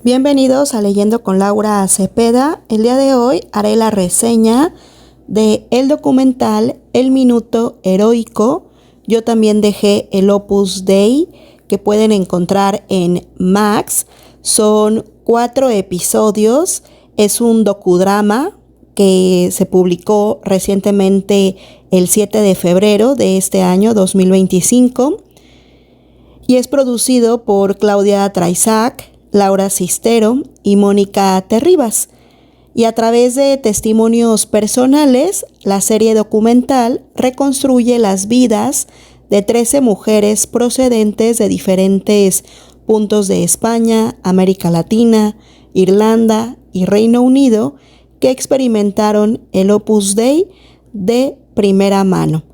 Bienvenidos a Leyendo con Laura Cepeda. El día de hoy haré la reseña de el documental El Minuto Heroico. Yo también dejé el Opus Dei que pueden encontrar en Max. Son 4 episodios. Es un docudrama que se publicó recientemente el 7 de febrero de este año 2025 y es producido por Claudia Traizac, Laura Cistero y Mónica Terribas. Y a través de testimonios personales, la serie documental reconstruye las vidas de 13 mujeres procedentes de diferentes puntos de España, América Latina, Irlanda y Reino Unido que experimentaron el Opus Dei de primera mano.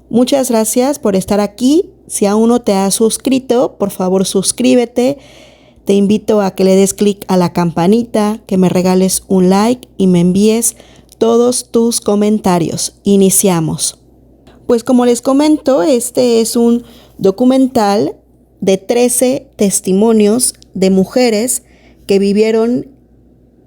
Muchas gracias por estar aquí. Si aún no te has suscrito, por favor suscríbete. Te invito a que le des clic a la campanita, que me regales un like y me envíes todos tus comentarios. Iniciamos. Pues como les comento, este es un documental de 13 testimonios de mujeres que vivieron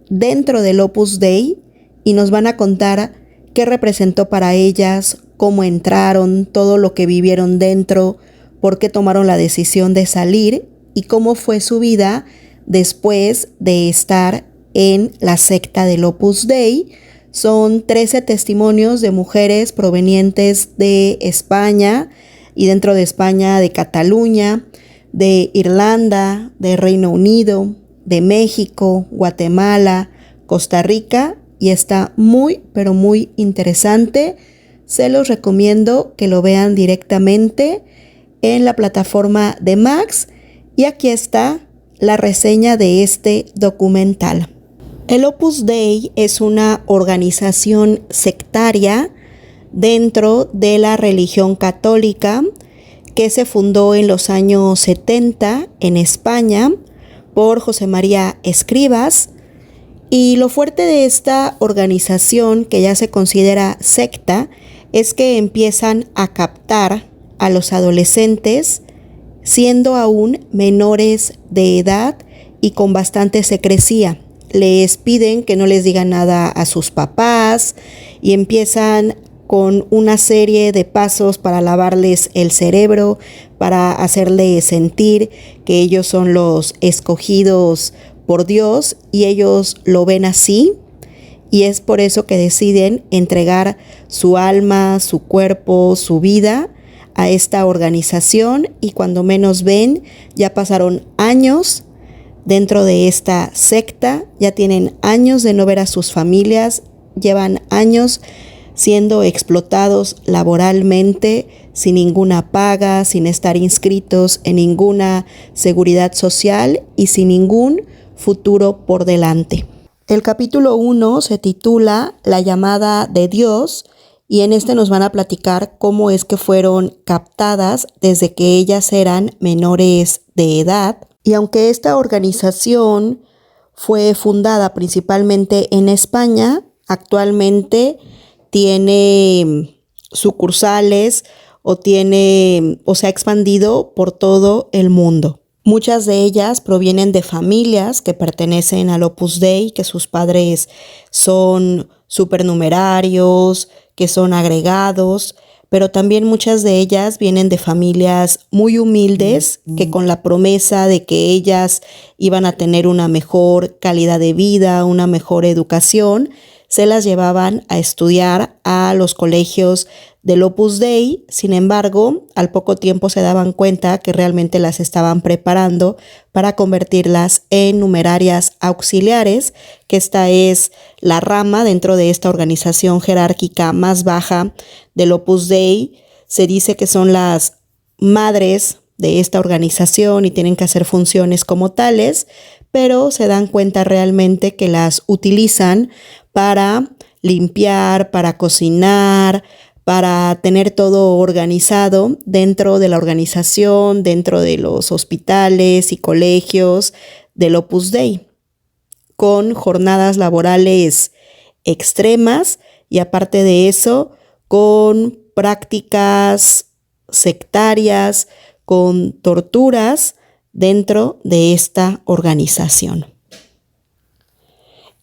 dentro del Opus Dei y nos van a contar qué representó para ellas, cómo entraron, todo lo que vivieron dentro, por qué tomaron la decisión de salir y cómo fue su vida después de estar en la secta del Opus Dei. Son 13 testimonios de mujeres provenientes de España y dentro de España de Cataluña, de Irlanda, de Reino Unido, de México, Guatemala, Costa Rica y está muy, pero muy interesante. Se los recomiendo que lo vean directamente en la plataforma de Max y aquí está la reseña de este documental. El Opus Dei es una organización sectaria dentro de la religión católica que se fundó en los años 70 en España por José María Escribas. Y lo fuerte de esta organización, que ya se considera secta, es que empiezan a captar a los adolescentes siendo aún menores de edad y con bastante secrecía. Les piden que no les digan nada a sus papás y empiezan con una serie de pasos para lavarles el cerebro, para hacerles sentir que ellos son los escogidos por Dios y ellos lo ven así y es por eso que deciden entregar su alma, su cuerpo, su vida a esta organización y cuando menos ven ya pasaron años dentro de esta secta, ya tienen años de no ver a sus familias, llevan años siendo explotados laboralmente, sin ninguna paga, sin estar inscritos en ninguna seguridad social y sin ningún futuro por delante. El capítulo 1 se titula La llamada de Dios y en este nos van a platicar cómo es que fueron captadas desde que ellas eran menores de edad. Y aunque esta organización fue fundada principalmente en España, actualmente tiene sucursales o se ha expandido por todo el mundo. Muchas de ellas provienen de familias que pertenecen al Opus Dei, que sus padres son supernumerarios, que son agregados, pero también muchas de ellas vienen de familias muy humildes que con la promesa de que ellas iban a tener una mejor calidad de vida, una mejor educación, se las llevaban a estudiar a los colegios del Opus Dei. Sin embargo, al poco tiempo se daban cuenta que realmente las estaban preparando para convertirlas en numerarias auxiliares, que esta es la rama dentro de esta organización jerárquica más baja del Opus Dei. Se dice que son las madres de esta organización y tienen que hacer funciones como tales, pero se dan cuenta realmente que las utilizan para limpiar, para cocinar, para tener todo organizado dentro de la organización, dentro de los hospitales y colegios del Opus Dei, con jornadas laborales extremas y aparte de eso, con prácticas sectarias, con torturas dentro de esta organización.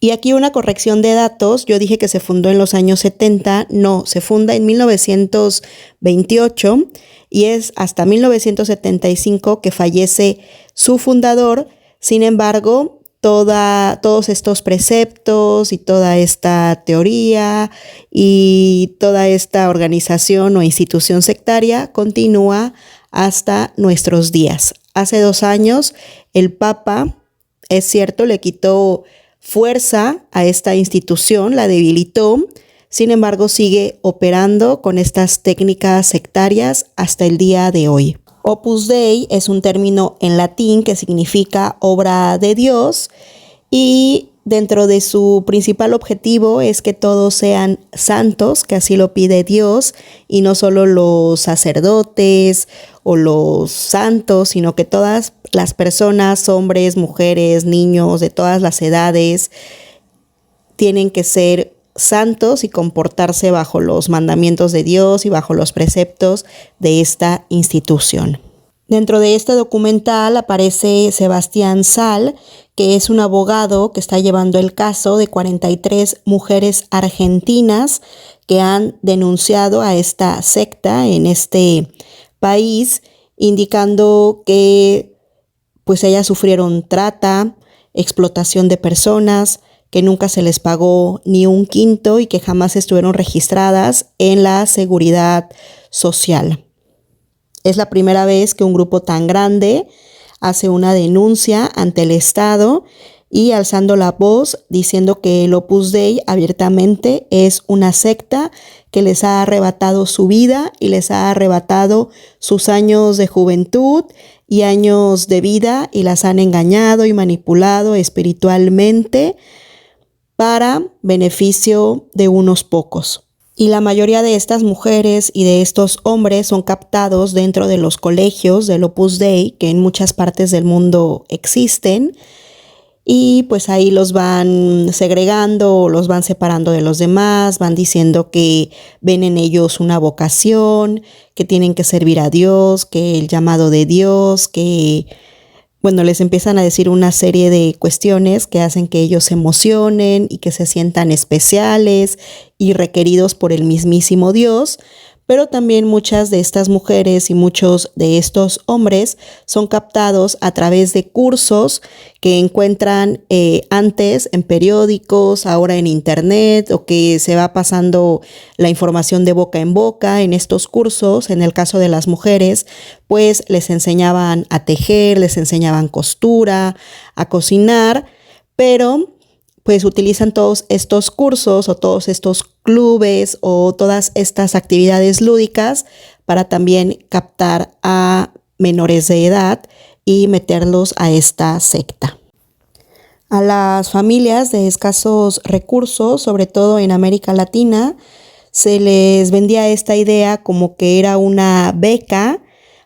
Y aquí una corrección de datos, yo dije que se fundó en los años 70, no, se funda en 1928 y es hasta 1975 que fallece su fundador. Sin embargo, todos estos preceptos y toda esta teoría y toda esta organización o institución sectaria continúa hasta nuestros días. Hace 2 años el Papa, es cierto, le quitó fuerza a esta institución, la debilitó, sin embargo sigue operando con estas técnicas sectarias hasta el día de hoy. Opus Dei es un término en latín que significa obra de Dios y dentro de su principal objetivo es que todos sean santos, que así lo pide Dios, y no solo los sacerdotes o los santos, sino que todas las personas, hombres, mujeres, niños, de todas las edades, tienen que ser santos y comportarse bajo los mandamientos de Dios y bajo los preceptos de esta institución. Dentro de este documental aparece Sebastián Sal, que es un abogado que está llevando el caso de 43 mujeres argentinas que han denunciado a esta secta en este país, indicando que pues ellas sufrieron trata, explotación de personas, que nunca se les pagó ni un quinto y que jamás estuvieron registradas en la seguridad social. Es la primera vez que un grupo tan grande hace una denuncia ante el Estado y alzando la voz diciendo que el Opus Dei abiertamente es una secta que les ha arrebatado su vida y les ha arrebatado sus años de juventud y años de vida y las han engañado y manipulado espiritualmente para beneficio de unos pocos. Y la mayoría de estas mujeres y de estos hombres son captados dentro de los colegios del Opus Dei, que en muchas partes del mundo existen, y pues ahí los van segregando, los van separando de los demás, van diciendo que ven en ellos una vocación, que tienen que servir a Dios, que el llamado de Dios, que les empiezan a decir una serie de cuestiones que hacen que ellos se emocionen y que se sientan especiales y requeridos por el mismísimo Dios, pero también muchas de estas mujeres y muchos de estos hombres son captados a través de cursos que encuentran antes en periódicos, ahora en internet, o que se va pasando la información de boca en boca. En estos cursos, en el caso de las mujeres, pues les enseñaban a tejer, les enseñaban costura, a cocinar, pero pues utilizan todos estos cursos o todos estos clubes o todas estas actividades lúdicas para también captar a menores de edad y meterlos a esta secta. A las familias de escasos recursos, sobre todo en América Latina, se les vendía esta idea como que era una beca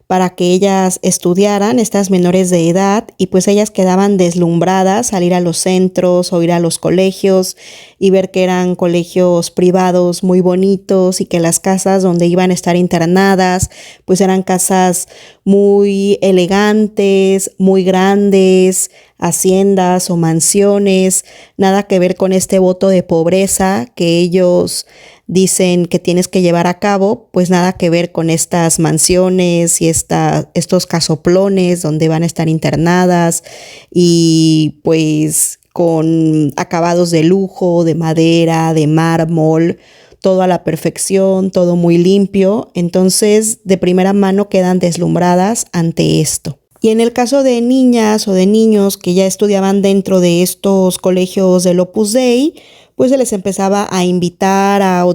para que ellas estudiaran, estas menores de edad, y pues ellas quedaban deslumbradas al ir a los centros o ir a los colegios y ver que eran colegios privados muy bonitos y que las casas donde iban a estar internadas pues eran casas muy elegantes, muy grandes, haciendas o mansiones, nada que ver con este voto de pobreza que ellos dicen que tienes que llevar a cabo, pues nada que ver con estas mansiones y estos casoplones donde van a estar internadas y pues con acabados de lujo, de madera, de mármol, todo a la perfección, todo muy limpio. Entonces, de primera mano quedan deslumbradas ante esto. Y en el caso de niñas o de niños que ya estudiaban dentro de estos colegios del Opus Dei, pues se les empezaba a invitar a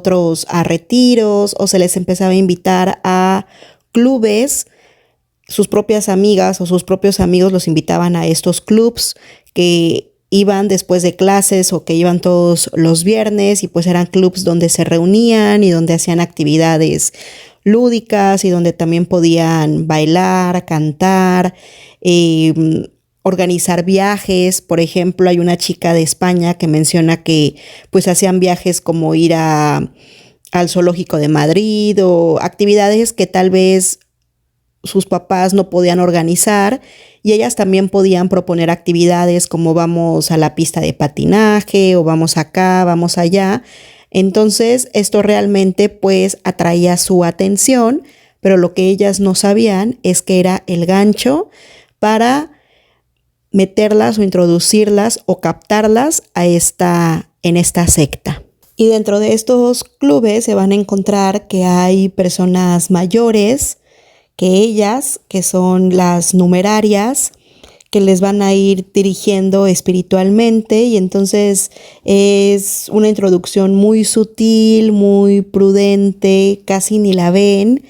retiros o se les empezaba a invitar a clubes. Sus propias amigas o sus propios amigos los invitaban a estos clubs que iban después de clases o que iban todos los viernes y pues eran clubs donde se reunían y donde hacían actividades lúdicas y donde también podían bailar, cantar, organizar viajes. Por ejemplo, hay una chica de España que menciona que pues hacían viajes como ir al Zoológico de Madrid o actividades que tal vez sus papás no podían organizar y ellas también podían proponer actividades como vamos a la pista de patinaje o vamos acá, vamos allá. Entonces esto realmente pues atraía su atención, pero lo que ellas no sabían es que era el gancho para meterlas o introducirlas o captarlas en esta secta. Y dentro de estos clubes se van a encontrar que hay personas mayores que ellas, que son las numerarias, que les van a ir dirigiendo espiritualmente, y entonces es una introducción muy sutil, muy prudente, casi ni la ven,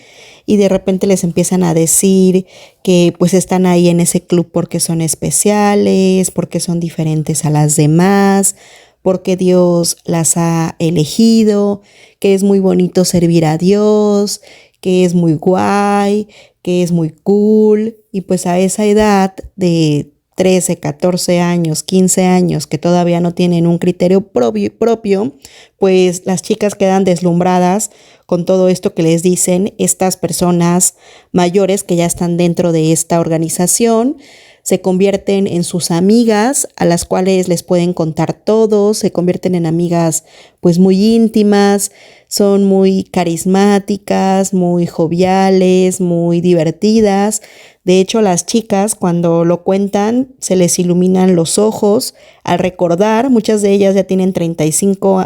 y de repente les empiezan a decir que pues están ahí en ese club porque son especiales, porque son diferentes a las demás, porque Dios las ha elegido, que es muy bonito servir a Dios, que es muy guay, que es muy cool. Y pues a esa edad de 13, 14 años, 15 años, que todavía no tienen un criterio propio, pues las chicas quedan deslumbradas con todo esto que les dicen estas personas mayores que ya están dentro de esta organización. Se convierten en sus amigas, a las cuales les pueden contar todo, se convierten en amigas pues muy íntimas, son muy carismáticas, muy joviales, muy divertidas. De hecho, las chicas cuando lo cuentan se les iluminan los ojos al recordar. Muchas de ellas ya tienen 35,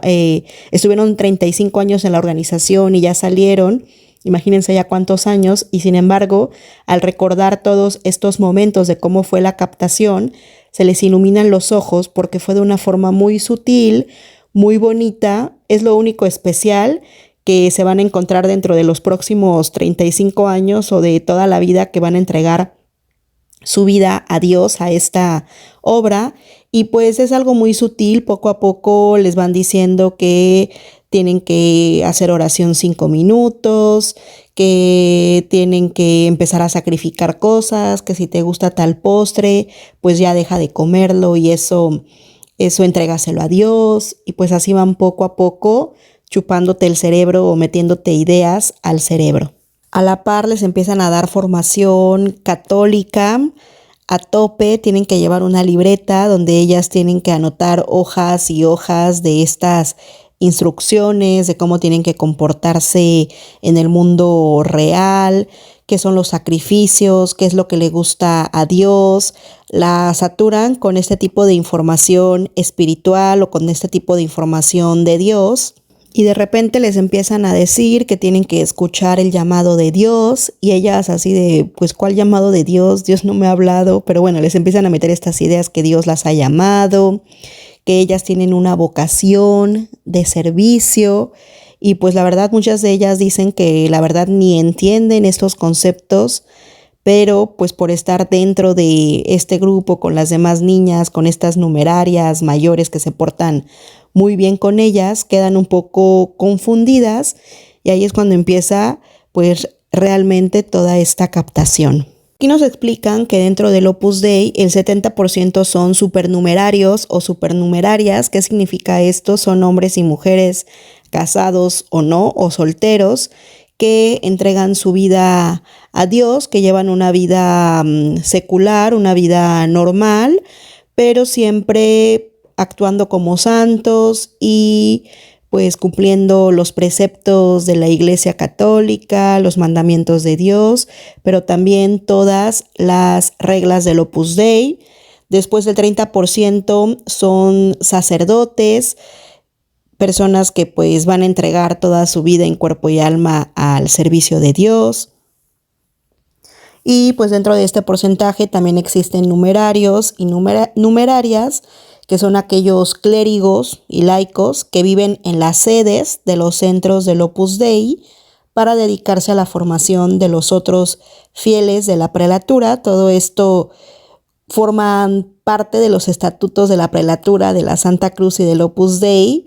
estuvieron 35 años en la organización y ya salieron. Imagínense ya cuántos años, y sin embargo, al recordar todos estos momentos de cómo fue la captación, se les iluminan los ojos porque fue de una forma muy sutil, muy bonita. Es lo único especial que se van a encontrar dentro de los próximos 35 años o de toda la vida, que van a entregar su vida a Dios, a esta obra. Y pues es algo muy sutil, poco a poco les van diciendo que tienen que hacer oración 5 minutos, que tienen que empezar a sacrificar cosas, que si te gusta tal postre, pues ya deja de comerlo y eso entrégaselo a Dios. Y pues así van poco a poco chupándote el cerebro o metiéndote ideas al cerebro. A la par les empiezan a dar formación católica a tope. Tienen que llevar una libreta donde ellas tienen que anotar hojas y hojas de estas instrucciones de cómo tienen que comportarse en el mundo real, qué son los sacrificios, qué es lo que le gusta a Dios. La saturan con este tipo de información espiritual o con este tipo de información de Dios. Y de repente les empiezan a decir que tienen que escuchar el llamado de Dios, y ellas así de, pues, ¿cuál llamado de Dios? Dios no me ha hablado. Pero bueno, les empiezan a meter estas ideas que Dios las ha llamado, que ellas tienen una vocación de servicio. Y pues la verdad, muchas de ellas dicen que la verdad ni entienden estos conceptos, pero pues por estar dentro de este grupo con las demás niñas, con estas numerarias mayores que se portan muy bien con ellas, quedan un poco confundidas, y ahí es cuando empieza pues realmente toda esta captación. Aquí nos explican que dentro del Opus Dei el 70% son supernumerarios o supernumerarias. ¿Qué significa esto? Son hombres y mujeres casados o no, o solteros, que entregan su vida a Dios, que llevan una vida secular, una vida normal, pero siempre actuando como santos y pues cumpliendo los preceptos de la Iglesia Católica, los mandamientos de Dios, pero también todas las reglas del Opus Dei. Después del 30% son sacerdotes, personas que pues van a entregar toda su vida en cuerpo y alma al servicio de Dios. Y pues dentro de este porcentaje también existen numerarios y numerarias, que son aquellos clérigos y laicos que viven en las sedes de los centros del Opus Dei para dedicarse a la formación de los otros fieles de la prelatura. Todo esto forman parte de los estatutos de la prelatura de la Santa Cruz y del Opus Dei,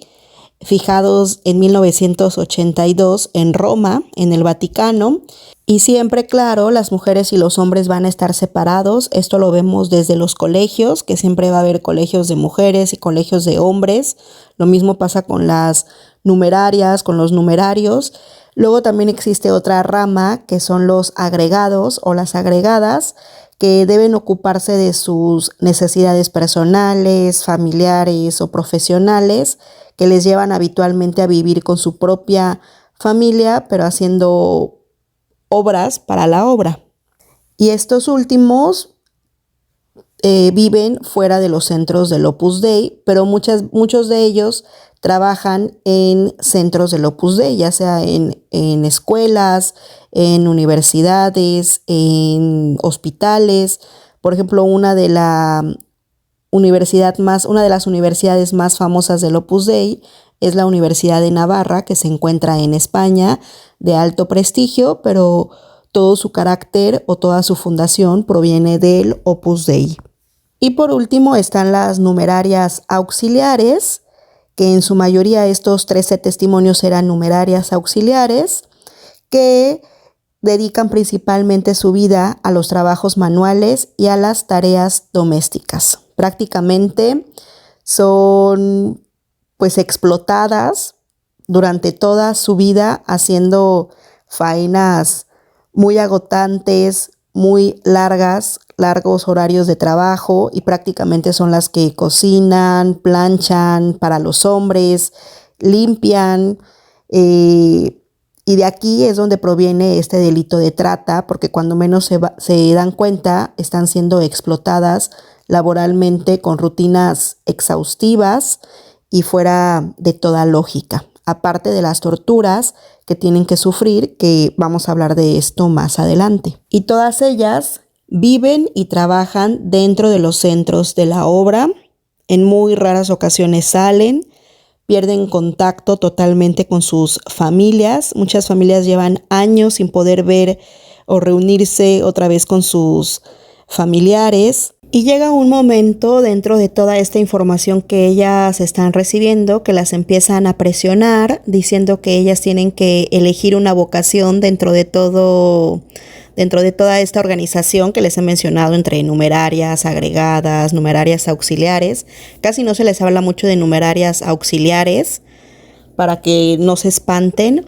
fijados en 1982 en Roma, en el Vaticano. Y siempre, claro, las mujeres y los hombres van a estar separados. Esto lo vemos desde los colegios, que siempre va a haber colegios de mujeres y colegios de hombres. Lo mismo pasa con las numerarias, con los numerarios. Luego también existe otra rama que son los agregados o las agregadas, que deben ocuparse de sus necesidades personales, familiares o profesionales, que les llevan habitualmente a vivir con su propia familia, pero haciendo obras para la obra. Y estos últimos viven fuera de los centros del Opus Dei, pero muchos de ellos trabajan en centros del Opus Dei, ya sea en escuelas, en universidades, en hospitales. Por ejemplo, una de las universidades más famosas del Opus Dei es la Universidad de Navarra, que se encuentra en España, de alto prestigio, pero todo su carácter o toda su fundación proviene del Opus Dei. Y por último están las numerarias auxiliares, que en su mayoría estos 13 testimonios eran numerarias auxiliares, que dedican principalmente su vida a los trabajos manuales y a las tareas domésticas. Prácticamente son pues explotadas durante toda su vida haciendo faenas muy agotantes, muy largos horarios de trabajo, y prácticamente son las que cocinan, planchan para los hombres, limpian, y de aquí es donde proviene este delito de trata, porque cuando menos se dan cuenta están siendo explotadas laboralmente con rutinas exhaustivas y fuera de toda lógica, aparte de las torturas que tienen que sufrir, que vamos a hablar de esto más adelante. Y todas ellas viven y trabajan dentro de los centros de la obra. En muy raras ocasiones salen, pierden contacto totalmente con sus familias. Muchas familias llevan años sin poder ver o reunirse otra vez con sus familiares. Y llega un momento dentro de toda esta información que ellas están recibiendo que las empiezan a presionar, diciendo que ellas tienen que elegir una vocación dentro de toda esta organización que les he mencionado, entre numerarias agregadas, numerarias auxiliares. Casi no se les habla mucho de numerarias auxiliares para que no se espanten,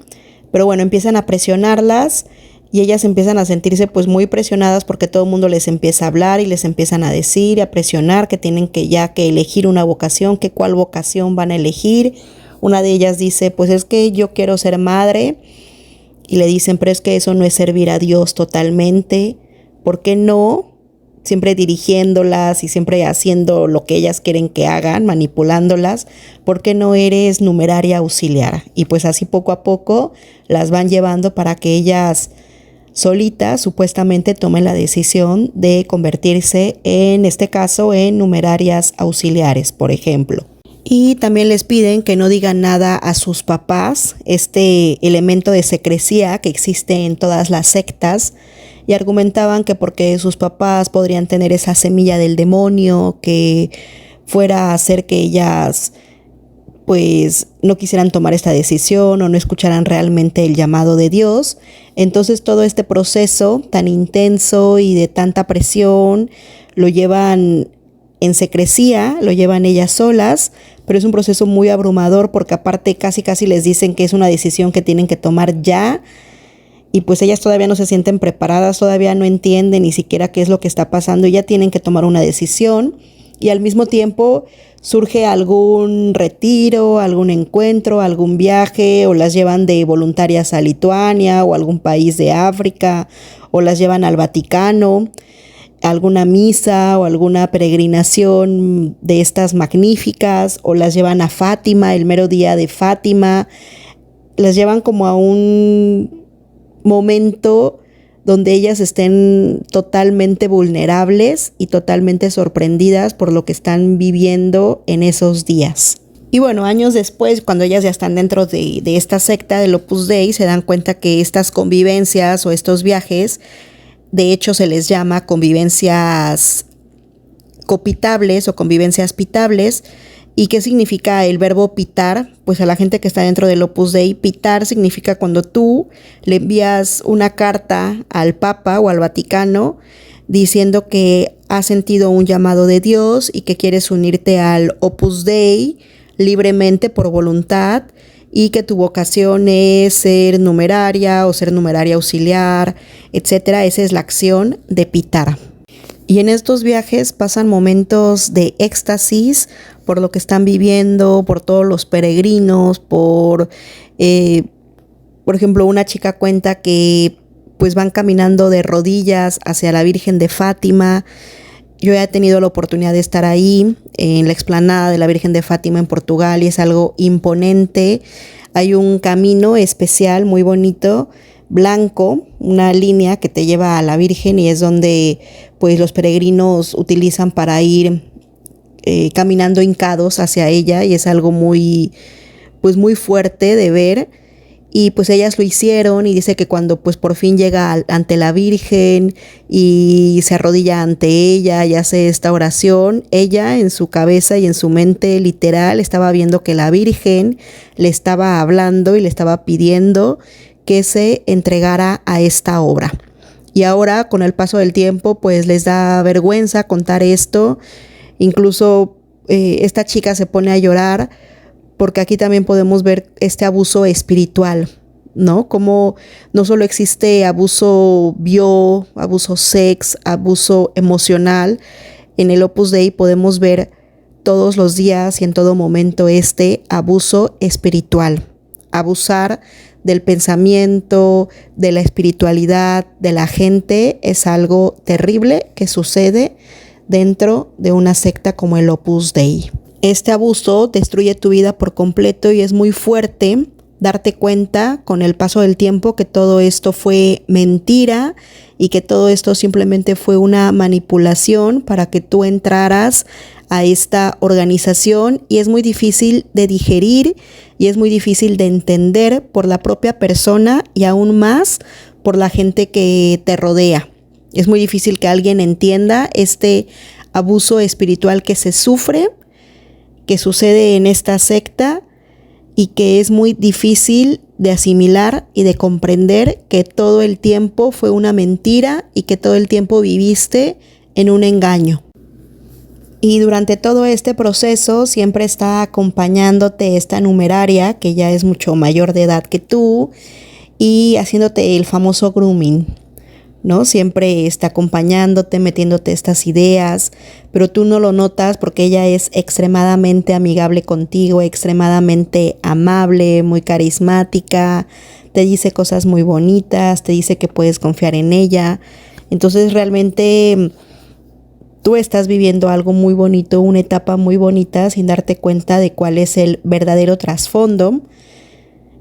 pero bueno, empiezan a presionarlas. Y ellas empiezan a sentirse pues muy presionadas porque todo el mundo les empieza a hablar y les empiezan a decir y a presionar que tienen que elegir una vocación, que cuál vocación van a elegir. Una de ellas dice, pues es que yo quiero ser madre, y le dicen, pero es que eso no es servir a Dios totalmente. ¿Por qué no? Siempre dirigiéndolas y siempre haciendo lo que ellas quieren que hagan, manipulándolas. ¿Por qué no eres numeraria auxiliar? Y pues así poco a poco las van llevando para que ellas solitas supuestamente tomen la decisión de convertirse, en este caso, en numerarias auxiliares, por ejemplo. Y también les piden que no digan nada a sus papás, este elemento de secrecía que existe en todas las sectas, y argumentaban que porque sus papás podrían tener esa semilla del demonio que fuera a hacer que ellas pues no quisieran tomar esta decisión o no escucharan realmente el llamado de Dios. Entonces todo este proceso tan intenso y de tanta presión lo llevan en secrecía, lo llevan ellas solas, pero es un proceso muy abrumador porque aparte casi les dicen que es una decisión que tienen que tomar ya, y pues ellas todavía no se sienten preparadas, todavía no entienden ni siquiera qué es lo que está pasando, y ya tienen que tomar una decisión. Y al mismo tiempo surge algún retiro, algún encuentro, algún viaje, o las llevan de voluntarias a Lituania o algún país de África, o las llevan al Vaticano, alguna misa o alguna peregrinación de estas magníficas, o las llevan a Fátima, el mero día de Fátima. Las llevan como a un momento donde ellas estén totalmente vulnerables y totalmente sorprendidas por lo que están viviendo en esos días. Y bueno, años después, cuando ellas ya están dentro de esta secta del Opus Dei, se dan cuenta que estas convivencias o estos viajes, de hecho se les llama convivencias copitables o convivencias pitables. ¿Y qué significa el verbo pitar? Pues a la gente que está dentro del Opus Dei, pitar significa cuando tú le envías una carta al Papa o al Vaticano diciendo que has sentido un llamado de Dios y que quieres unirte al Opus Dei libremente por voluntad, y que tu vocación es ser numeraria o ser numeraria auxiliar, etcétera. Esa es la acción de pitar. Y en estos viajes pasan momentos de éxtasis por lo que están viviendo, por todos los peregrinos, por ejemplo, una chica cuenta que pues van caminando de rodillas hacia la Virgen de Fátima. Yo ya he tenido la oportunidad de estar ahí, en la explanada de la Virgen de Fátima en Portugal, y es algo imponente. Hay un camino especial, muy bonito, blanco, una línea que te lleva a la Virgen, y es donde pues los peregrinos utilizan para ir caminando hincados hacia ella, y es algo muy fuerte de ver. Y pues ellas lo hicieron, y dice que cuando pues por fin llega ante la Virgen y se arrodilla ante ella y hace esta oración, ella en su cabeza y en su mente literal estaba viendo que la Virgen le estaba hablando y le estaba pidiendo que se entregara a esta obra. Y ahora, con el paso del tiempo, pues les da vergüenza contar esto. Incluso esta chica se pone a llorar, porque aquí también podemos ver este abuso espiritual, ¿no? Como no solo existe abuso abuso sex, abuso emocional. En el Opus Dei podemos ver todos los días y en todo momento este abuso espiritual. Abusar del pensamiento, de la espiritualidad, de la gente, es algo terrible que sucede dentro de una secta como el Opus Dei. Este abuso destruye tu vida por completo, y es muy fuerte darte cuenta con el paso del tiempo que todo esto fue mentira y que todo esto simplemente fue una manipulación para que tú entraras a esta organización, y es muy difícil de digerir y es muy difícil de entender por la propia persona y aún más por la gente que te rodea. Es muy difícil que alguien entienda este abuso espiritual que se sufre, que sucede en esta secta, y que es muy difícil de asimilar y de comprender que todo el tiempo fue una mentira y que todo el tiempo viviste en un engaño. Y durante todo este proceso siempre está acompañándote esta numeraria, que ya es mucho mayor de edad que tú, y haciéndote el famoso grooming, ¿no? Siempre está acompañándote, metiéndote estas ideas, pero tú no lo notas porque ella es extremadamente amigable contigo, extremadamente amable, muy carismática, te dice cosas muy bonitas, te dice que puedes confiar en ella. Entonces realmente tú estás viviendo algo muy bonito, una etapa muy bonita, sin darte cuenta de cuál es el verdadero trasfondo.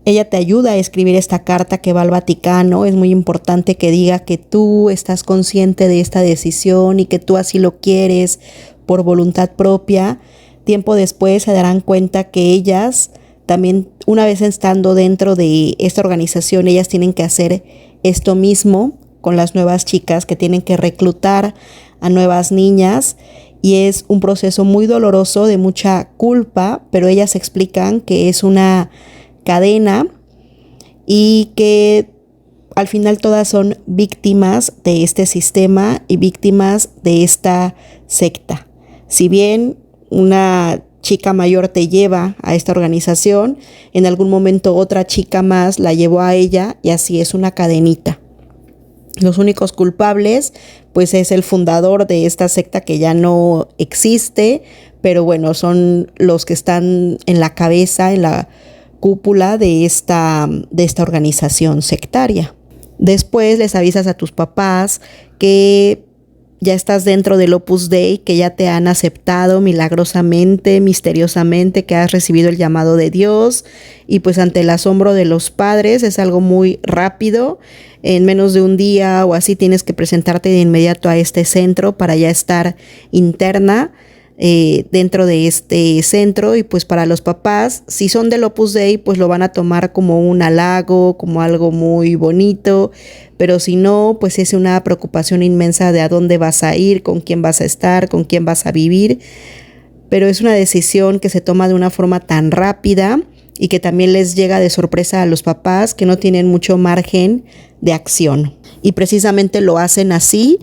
Ella te ayuda a escribir esta carta que va al Vaticano. Es muy importante que diga que tú estás consciente de esta decisión y que tú así lo quieres por voluntad propia. Tiempo después se darán cuenta que ellas también, una vez estando dentro de esta organización, ellas tienen que hacer esto mismo con las nuevas chicas, que tienen que reclutar a nuevas niñas, y es un proceso muy doloroso, de mucha culpa, pero ellas explican que es una cadena y que al final todas son víctimas de este sistema y víctimas de esta secta. Si bien una chica mayor te lleva a esta organización, en algún momento otra chica más la llevó a ella, y así es una cadenita. Los únicos culpables pues es el fundador de esta secta, que ya no existe, pero bueno, son los que están en la cabeza, en la cúpula de esta organización sectaria. Después les avisas a tus papás que ya estás dentro del Opus Dei, que ya te han aceptado milagrosamente, misteriosamente, que has recibido el llamado de Dios, y pues ante el asombro de los padres es algo muy rápido. En menos de un día o así tienes que presentarte de inmediato a este centro para ya estar interna dentro de este centro. Y pues para los papás, si son del Opus Dei, pues lo van a tomar como un halago, como algo muy bonito, pero si no, pues es una preocupación inmensa de a dónde vas a ir, con quién vas a estar, con quién vas a vivir. Pero es una decisión que se toma de una forma tan rápida y que también les llega de sorpresa a los papás, que no tienen mucho margen de acción. Y precisamente lo hacen así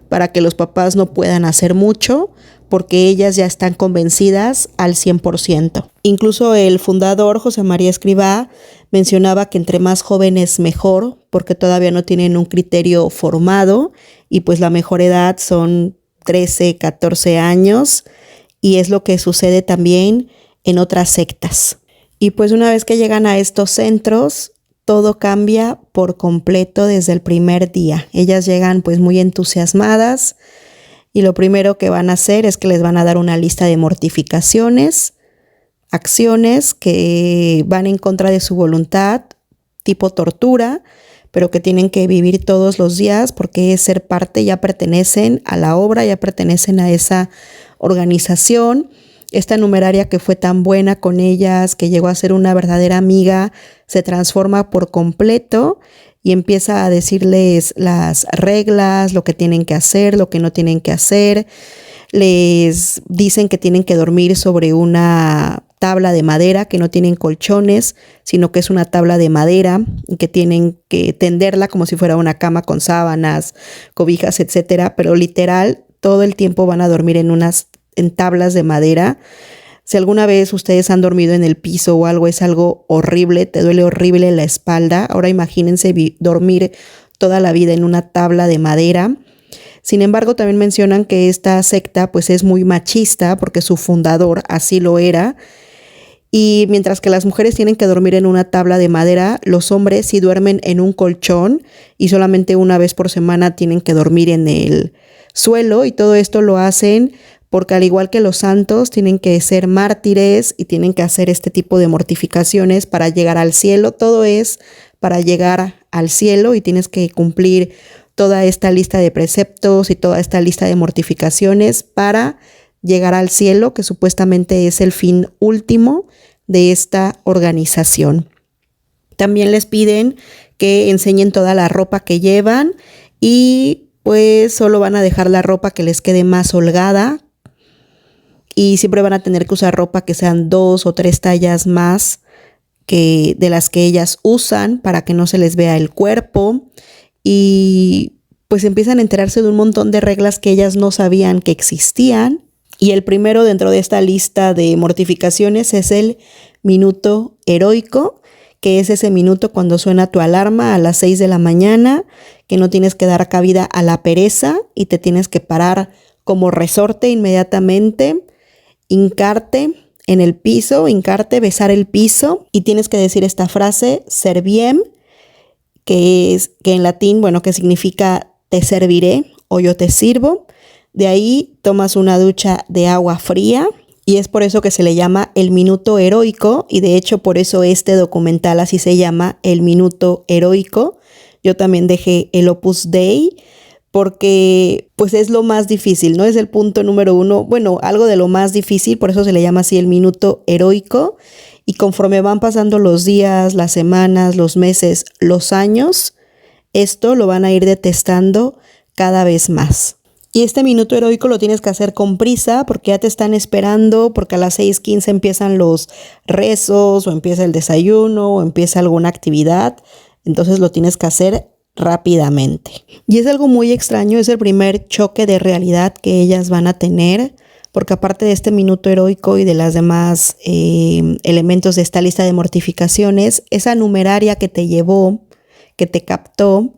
para que los papás no puedan hacer mucho, porque ellas ya están convencidas al 100%. Incluso el fundador, José María Escrivá, mencionaba que entre más jóvenes mejor, porque todavía no tienen un criterio formado y pues la mejor edad son 13, 14 años y es lo que sucede también en otras sectas. Y pues una vez que llegan a estos centros, todo cambia por completo desde el primer día. Ellas llegan pues muy entusiasmadas y lo primero que van a hacer es que les van a dar una lista de mortificaciones, acciones que van en contra de su voluntad, tipo tortura, pero que tienen que vivir todos los días porque es ser parte, ya pertenecen a la obra, ya pertenecen a esa organización. Esta numeraria que fue tan buena con ellas, que llegó a ser una verdadera amiga, se transforma por completo y empieza a decirles las reglas, lo que tienen que hacer, lo que no tienen que hacer. Les dicen que tienen que dormir sobre una tabla de madera, que no tienen colchones, sino que es una tabla de madera y que tienen que tenderla como si fuera una cama con sábanas, cobijas, etcétera, pero literal todo el tiempo van a dormir en tablas de madera. Si alguna vez ustedes han dormido en el piso o algo, es algo horrible, te duele horrible la espalda. Ahora imagínense dormir toda la vida en una tabla de madera. Sin embargo, también mencionan que esta secta pues es muy machista porque su fundador así lo era. Y mientras que las mujeres tienen que dormir en una tabla de madera, los hombres sí duermen en un colchón y solamente una vez por semana tienen que dormir en el suelo, y todo esto lo hacen porque al igual que los santos tienen que ser mártires y tienen que hacer este tipo de mortificaciones para llegar al cielo. Todo es para llegar al cielo y tienes que cumplir toda esta lista de preceptos y toda esta lista de mortificaciones para llegar al cielo, que supuestamente es el fin último de esta organización. También les piden que enseñen toda la ropa que llevan y pues solo van a dejar la ropa que les quede más holgada y siempre van a tener que usar ropa que sean 2 o 3 tallas más que de las que ellas usan para que no se les vea el cuerpo. Y pues empiezan a enterarse de un montón de reglas que ellas no sabían que existían. Y el primero dentro de esta lista de mortificaciones es el minuto heroico, que es ese minuto cuando suena tu alarma a las 6 de la mañana, que no tienes que dar cabida a la pereza y te tienes que parar como resorte inmediatamente, hincarte en el piso, besar el piso, y tienes que decir esta frase, serviem, que en latín, que significa te serviré o yo te sirvo. De ahí tomas una ducha de agua fría y es por eso que se le llama el minuto heroico, y de hecho por eso este documental así se llama, el minuto heroico. Yo también dejé el Opus Dei porque pues es lo más difícil, ¿no? Es el punto número 1, algo de lo más difícil, por eso se le llama así el minuto heroico. Y conforme van pasando los días, las semanas, los meses, los años, esto lo van a ir detestando cada vez más. Y este minuto heroico lo tienes que hacer con prisa porque ya te están esperando, porque a las 6:15 empiezan los rezos o empieza el desayuno o empieza alguna actividad. Entonces lo tienes que hacer rápidamente. Y es algo muy extraño, es el primer choque de realidad que ellas van a tener, porque aparte de este minuto heroico y de las demás elementos de esta lista de mortificaciones, esa numeraria que te llevó, que te captó,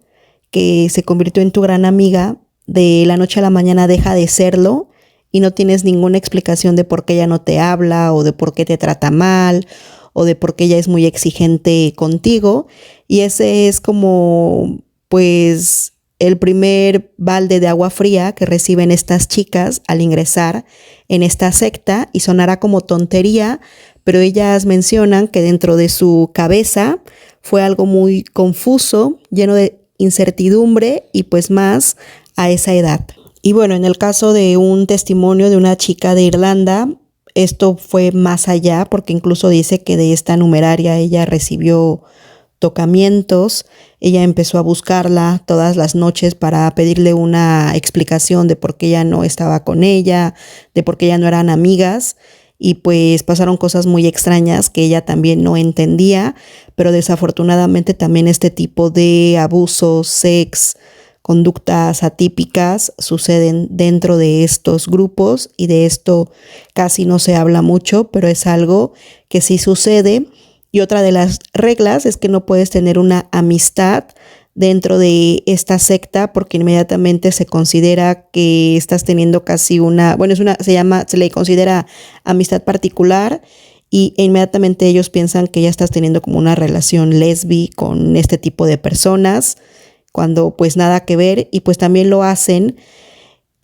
que se convirtió en tu gran amiga, de la noche a la mañana deja de serlo y no tienes ninguna explicación de por qué ella no te habla o de por qué te trata mal o de por qué ella es muy exigente contigo. Y ese es como pues el primer balde de agua fría que reciben estas chicas al ingresar en esta secta, y sonará como tontería, pero ellas mencionan que dentro de su cabeza fue algo muy confuso, lleno de incertidumbre y pues más a esa edad. Y en el caso de un testimonio de una chica de Irlanda, esto fue más allá porque incluso dice que de esta numeraria ella recibió tocamientos. Ella empezó a buscarla todas las noches para pedirle una explicación de por qué ella no estaba con ella, de por qué ya no eran amigas, y pues pasaron cosas muy extrañas que ella también no entendía, pero desafortunadamente también este tipo de abusos, sex, conductas atípicas suceden dentro de estos grupos y de esto casi no se habla mucho, pero es algo que sí sucede. Y otra de las reglas es que no puedes tener una amistad dentro de esta secta porque inmediatamente se considera que estás teniendo casi se le considera amistad particular y inmediatamente ellos piensan que ya estás teniendo como una relación lesbi con este tipo de personas, cuando pues nada que ver, y pues también lo hacen,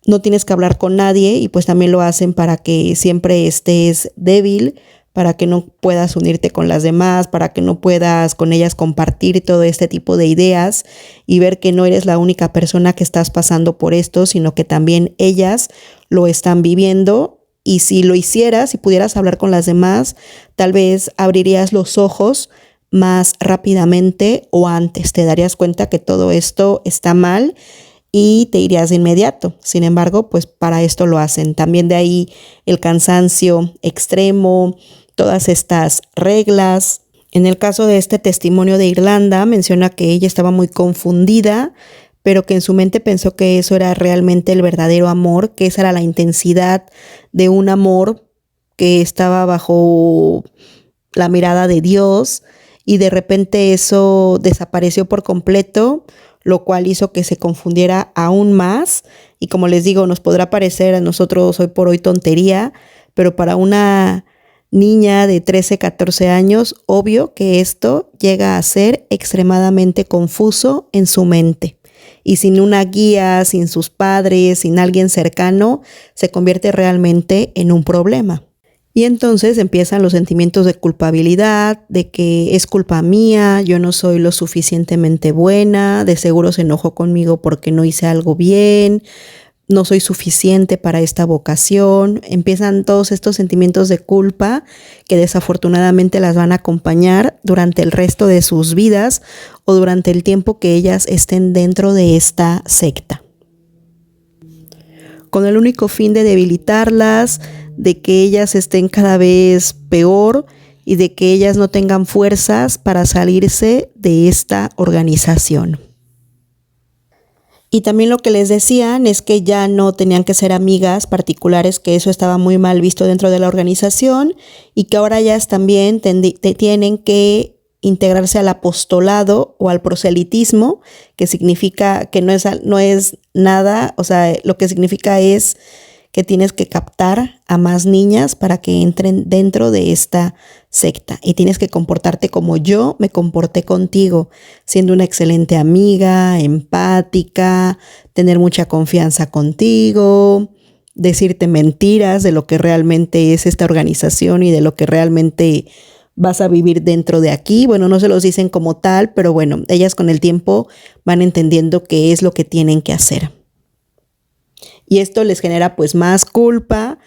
no tienes que hablar con nadie y pues también lo hacen para que siempre estés débil, para que no puedas unirte con las demás, para que no puedas con ellas compartir todo este tipo de ideas y ver que no eres la única persona que estás pasando por esto, sino que también ellas lo están viviendo. Y si lo hicieras, si pudieras hablar con las demás, tal vez abrirías los ojos más rápidamente o antes. Te darías cuenta que todo esto está mal y te irías de inmediato. Sin embargo, pues para esto lo hacen. También de ahí el cansancio extremo, todas estas reglas. En el caso de este testimonio de Irlanda, menciona que ella estaba muy confundida, pero que en su mente pensó que eso era realmente el verdadero amor, que esa era la intensidad de un amor que estaba bajo la mirada de Dios, y de repente eso desapareció por completo, lo cual hizo que se confundiera aún más. Y como les digo, nos podrá parecer a nosotros hoy por hoy tontería, pero para una niña de 13, 14 años, obvio que esto llega a ser extremadamente confuso en su mente. Y sin una guía, sin sus padres, sin alguien cercano, se convierte realmente en un problema. Y entonces empiezan los sentimientos de culpabilidad, de que es culpa mía, yo no soy lo suficientemente buena, de seguro se enojó conmigo porque no hice algo bien, no soy suficiente para esta vocación. Empiezan todos estos sentimientos de culpa que desafortunadamente las van a acompañar durante el resto de sus vidas o durante el tiempo que ellas estén dentro de esta secta, con el único fin de debilitarlas, de que ellas estén cada vez peor y de que ellas no tengan fuerzas para salirse de esta organización. Y también lo que les decían es que ya no tenían que ser amigas particulares, que eso estaba muy mal visto dentro de la organización, y que ahora ellas también tienen que integrarse al apostolado o al proselitismo, que significa que no es nada, o sea, lo que significa es que tienes que captar a más niñas para que entren dentro de esta secta y tienes que comportarte como yo me comporté contigo, siendo una excelente amiga, empática, tener mucha confianza contigo, decirte mentiras de lo que realmente es esta organización y de lo que realmente vas a vivir dentro de aquí. Bueno, no se los dicen como tal, pero bueno, ellas con el tiempo van entendiendo qué es lo que tienen que hacer. Y esto les genera pues más culpa,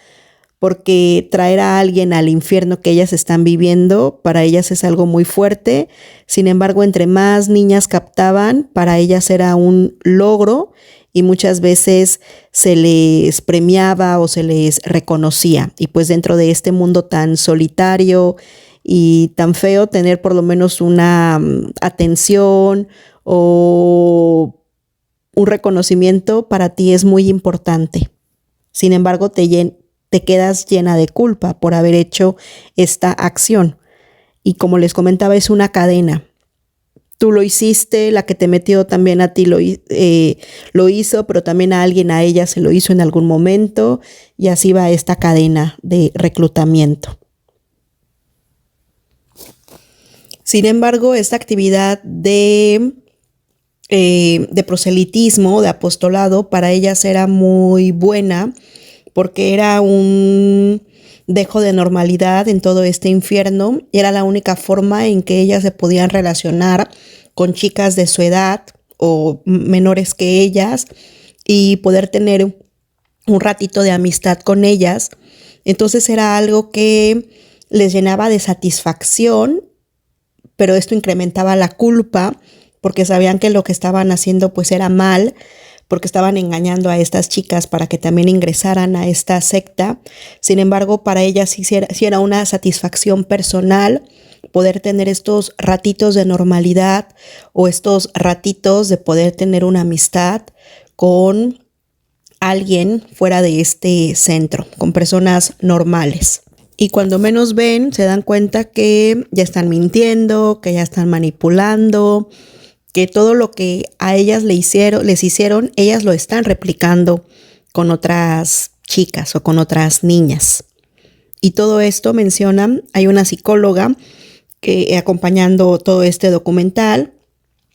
porque traer a alguien al infierno que ellas están viviendo, para ellas es algo muy fuerte. Sin embargo, entre más niñas captaban, para ellas era un logro y muchas veces se les premiaba o se les reconocía. Y pues dentro de este mundo tan solitario y tan feo, tener por lo menos una atención o un reconocimiento para ti es muy importante. Sin embargo, te quedas llena de culpa por haber hecho esta acción. Y como les comentaba, es una cadena. Tú lo hiciste, la que te metió también a ti lo hizo, pero también a alguien, a ella se lo hizo en algún momento, y así va esta cadena de reclutamiento. Sin embargo, esta actividad de proselitismo, de apostolado, para ellas era muy buena, porque era un dejo de normalidad en todo este infierno. Era la única forma en que ellas se podían relacionar con chicas de su edad o menores que ellas y poder tener un ratito de amistad con ellas. Entonces era algo que les llenaba de satisfacción, pero esto incrementaba la culpa porque sabían que lo que estaban haciendo pues era mal, porque estaban engañando a estas chicas para que también ingresaran a esta secta. Sin embargo, para ellas sí era una satisfacción personal, poder tener estos ratitos de normalidad o estos ratitos de poder tener una amistad con alguien fuera de este centro, con personas normales. Y cuando menos ven, se dan cuenta que ya están mintiendo, que ya están manipulando, que todo lo que a ellas les hicieron, ellas lo están replicando con otras chicas o con otras niñas. Y todo esto mencionan, hay una psicóloga que acompañando todo este documental,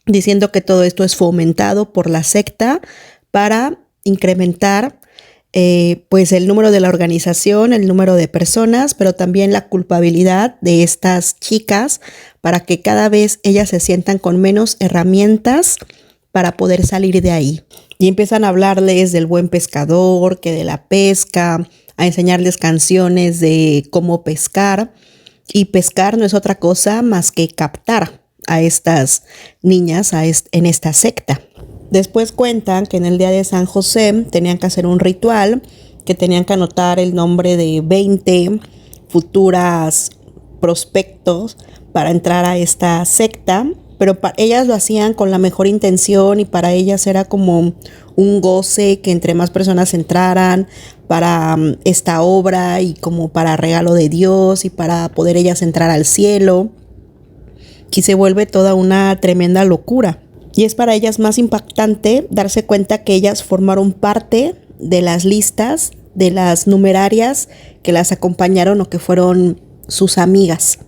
diciendo que todo esto es fomentado por la secta para incrementar pues el número de la organización, el número de personas, pero también la culpabilidad de estas chicas para que cada vez ellas se sientan con menos herramientas para poder salir de ahí. Y empiezan a hablarles del buen pescador, que de la pesca, a enseñarles canciones de cómo pescar. Y pescar no es otra cosa más que captar a estas niñas en esta secta. Después cuentan que en el día de San José tenían que hacer un ritual, que tenían que anotar el nombre de 20 futuras prospectos para entrar a esta secta, pero ellas lo hacían con la mejor intención y para ellas era como un goce que entre más personas entraran para esta obra y como para regalo de Dios y para poder ellas entrar al cielo. Y se vuelve toda una tremenda locura. Y es para ellas más impactante darse cuenta que ellas formaron parte de las listas, de las numerarias que las acompañaron o que fueron sus amigas.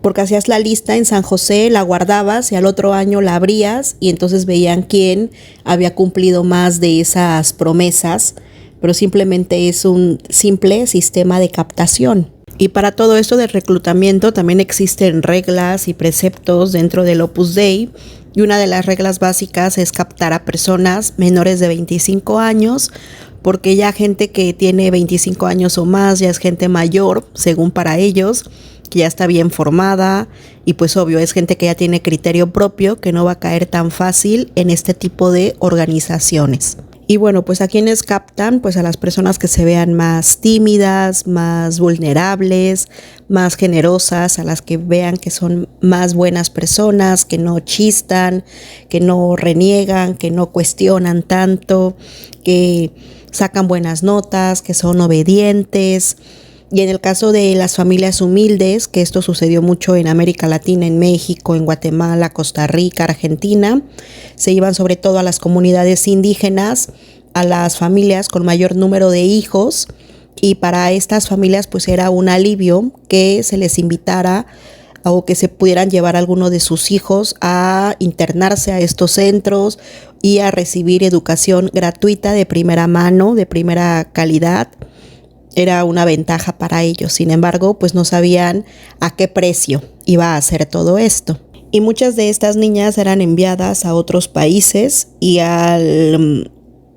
Porque hacías la lista en San José, la guardabas y al otro año la abrías y entonces veían quién había cumplido más de esas promesas, pero simplemente es un simple sistema de captación. Y para todo esto del reclutamiento también existen reglas y preceptos dentro del Opus Dei. Y una de las reglas básicas es captar a personas menores de 25 años, porque ya gente que tiene 25 años o más ya es gente mayor, según para ellos, que ya está bien formada y pues obvio es gente que ya tiene criterio propio, que no va a caer tan fácil en este tipo de organizaciones. Y bueno, pues a quienes captan, pues a las personas que se vean más tímidas, más vulnerables, más generosas, a las que vean que son más buenas personas, que no chistan, que no reniegan, que no cuestionan tanto, que sacan buenas notas, que son obedientes. Y en el caso de las familias humildes, que esto sucedió mucho en América Latina, en México, en Guatemala, Costa Rica, Argentina, se iban sobre todo a las comunidades indígenas, a las familias con mayor número de hijos, y para estas familias pues era un alivio que se les invitara o que se pudieran llevar a alguno de sus hijos a internarse a estos centros y a recibir educación gratuita de primera mano, de primera calidad. Era una ventaja para ellos. Sin embargo, pues no sabían a qué precio iba a ser todo esto. Y muchas de estas niñas eran enviadas a otros países y al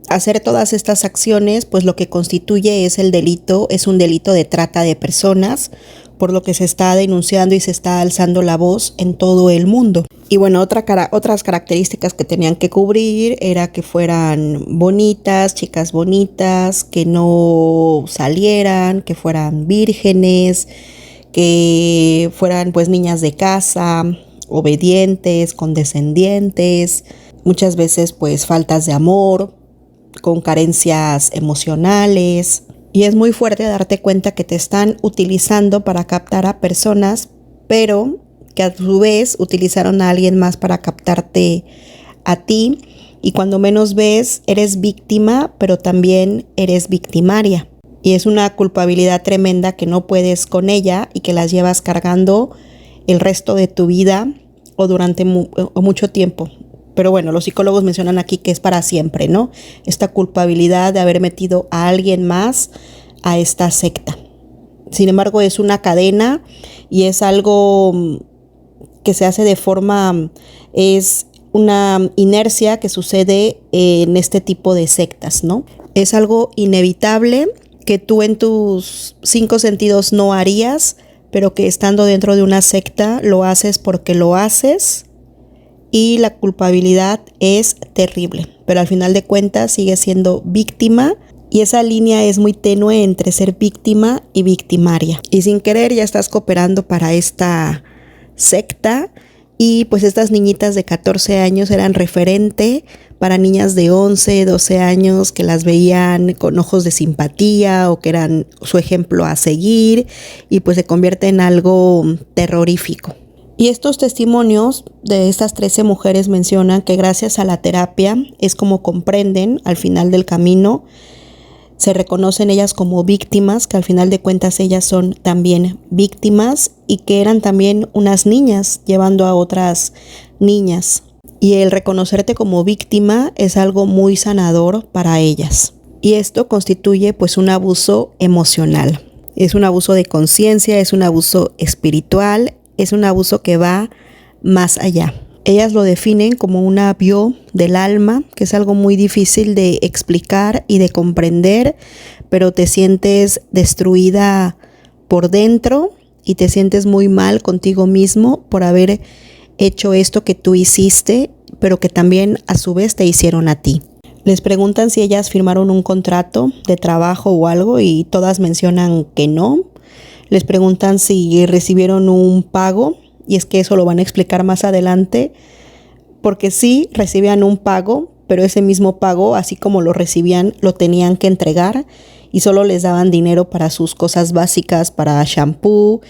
hacer todas estas acciones, pues lo que constituye es un delito de trata de personas, por lo que se está denunciando y se está alzando la voz en todo el mundo. Y bueno, otras características que tenían que cubrir era que fueran bonitas, chicas bonitas, que no salieran, que fueran vírgenes, que fueran pues niñas de casa, obedientes, condescendientes, muchas veces pues faltas de amor, con carencias emocionales. Y es muy fuerte darte cuenta que te están utilizando para captar a personas, pero que a su vez utilizaron a alguien más para captarte a ti. Y cuando menos ves, eres víctima, pero también eres victimaria. Y es una culpabilidad tremenda que no puedes con ella y que las llevas cargando el resto de tu vida o durante mucho tiempo. Pero bueno, los psicólogos mencionan aquí que es para siempre, ¿no? Esta culpabilidad de haber metido a alguien más a esta secta. Sin embargo, es una cadena y es algo que se hace es una inercia que sucede en este tipo de sectas, ¿no? Es algo inevitable que tú en tus 5 sentidos no harías, pero que estando dentro de una secta lo haces porque lo haces. Y la culpabilidad es terrible, pero al final de cuentas sigues siendo víctima Y esa línea es muy tenue entre ser víctima y victimaria. Y sin querer ya estás cooperando para esta secta. Y pues estas niñitas de 14 años eran referente para niñas de 11, 12 años que las veían con ojos de simpatía o que eran su ejemplo a seguir, y pues se convierte en algo terrorífico. Y estos testimonios de estas 13 mujeres mencionan que gracias a la terapia es como comprenden al final del camino, se reconocen ellas como víctimas, que al final de cuentas ellas son también víctimas y que eran también unas niñas llevando a otras niñas. Y el reconocerte como víctima es algo muy sanador para ellas. Y esto constituye pues un abuso emocional. Es un abuso de conciencia, es un abuso espiritual, es un abuso que va más allá. Ellas lo definen como un avión del alma, que es algo muy difícil de explicar y de comprender, pero te sientes destruida por dentro y te sientes muy mal contigo mismo por haber hecho esto que tú hiciste, pero que también a su vez te hicieron a ti. Les preguntan si ellas firmaron un contrato de trabajo o algo y todas mencionan que no. Les preguntan si recibieron un pago. Y es que eso lo van a explicar más adelante, porque sí recibían un pago, pero ese mismo pago, así como lo recibían, lo tenían que entregar y solo les daban dinero para sus cosas básicas, para shampoo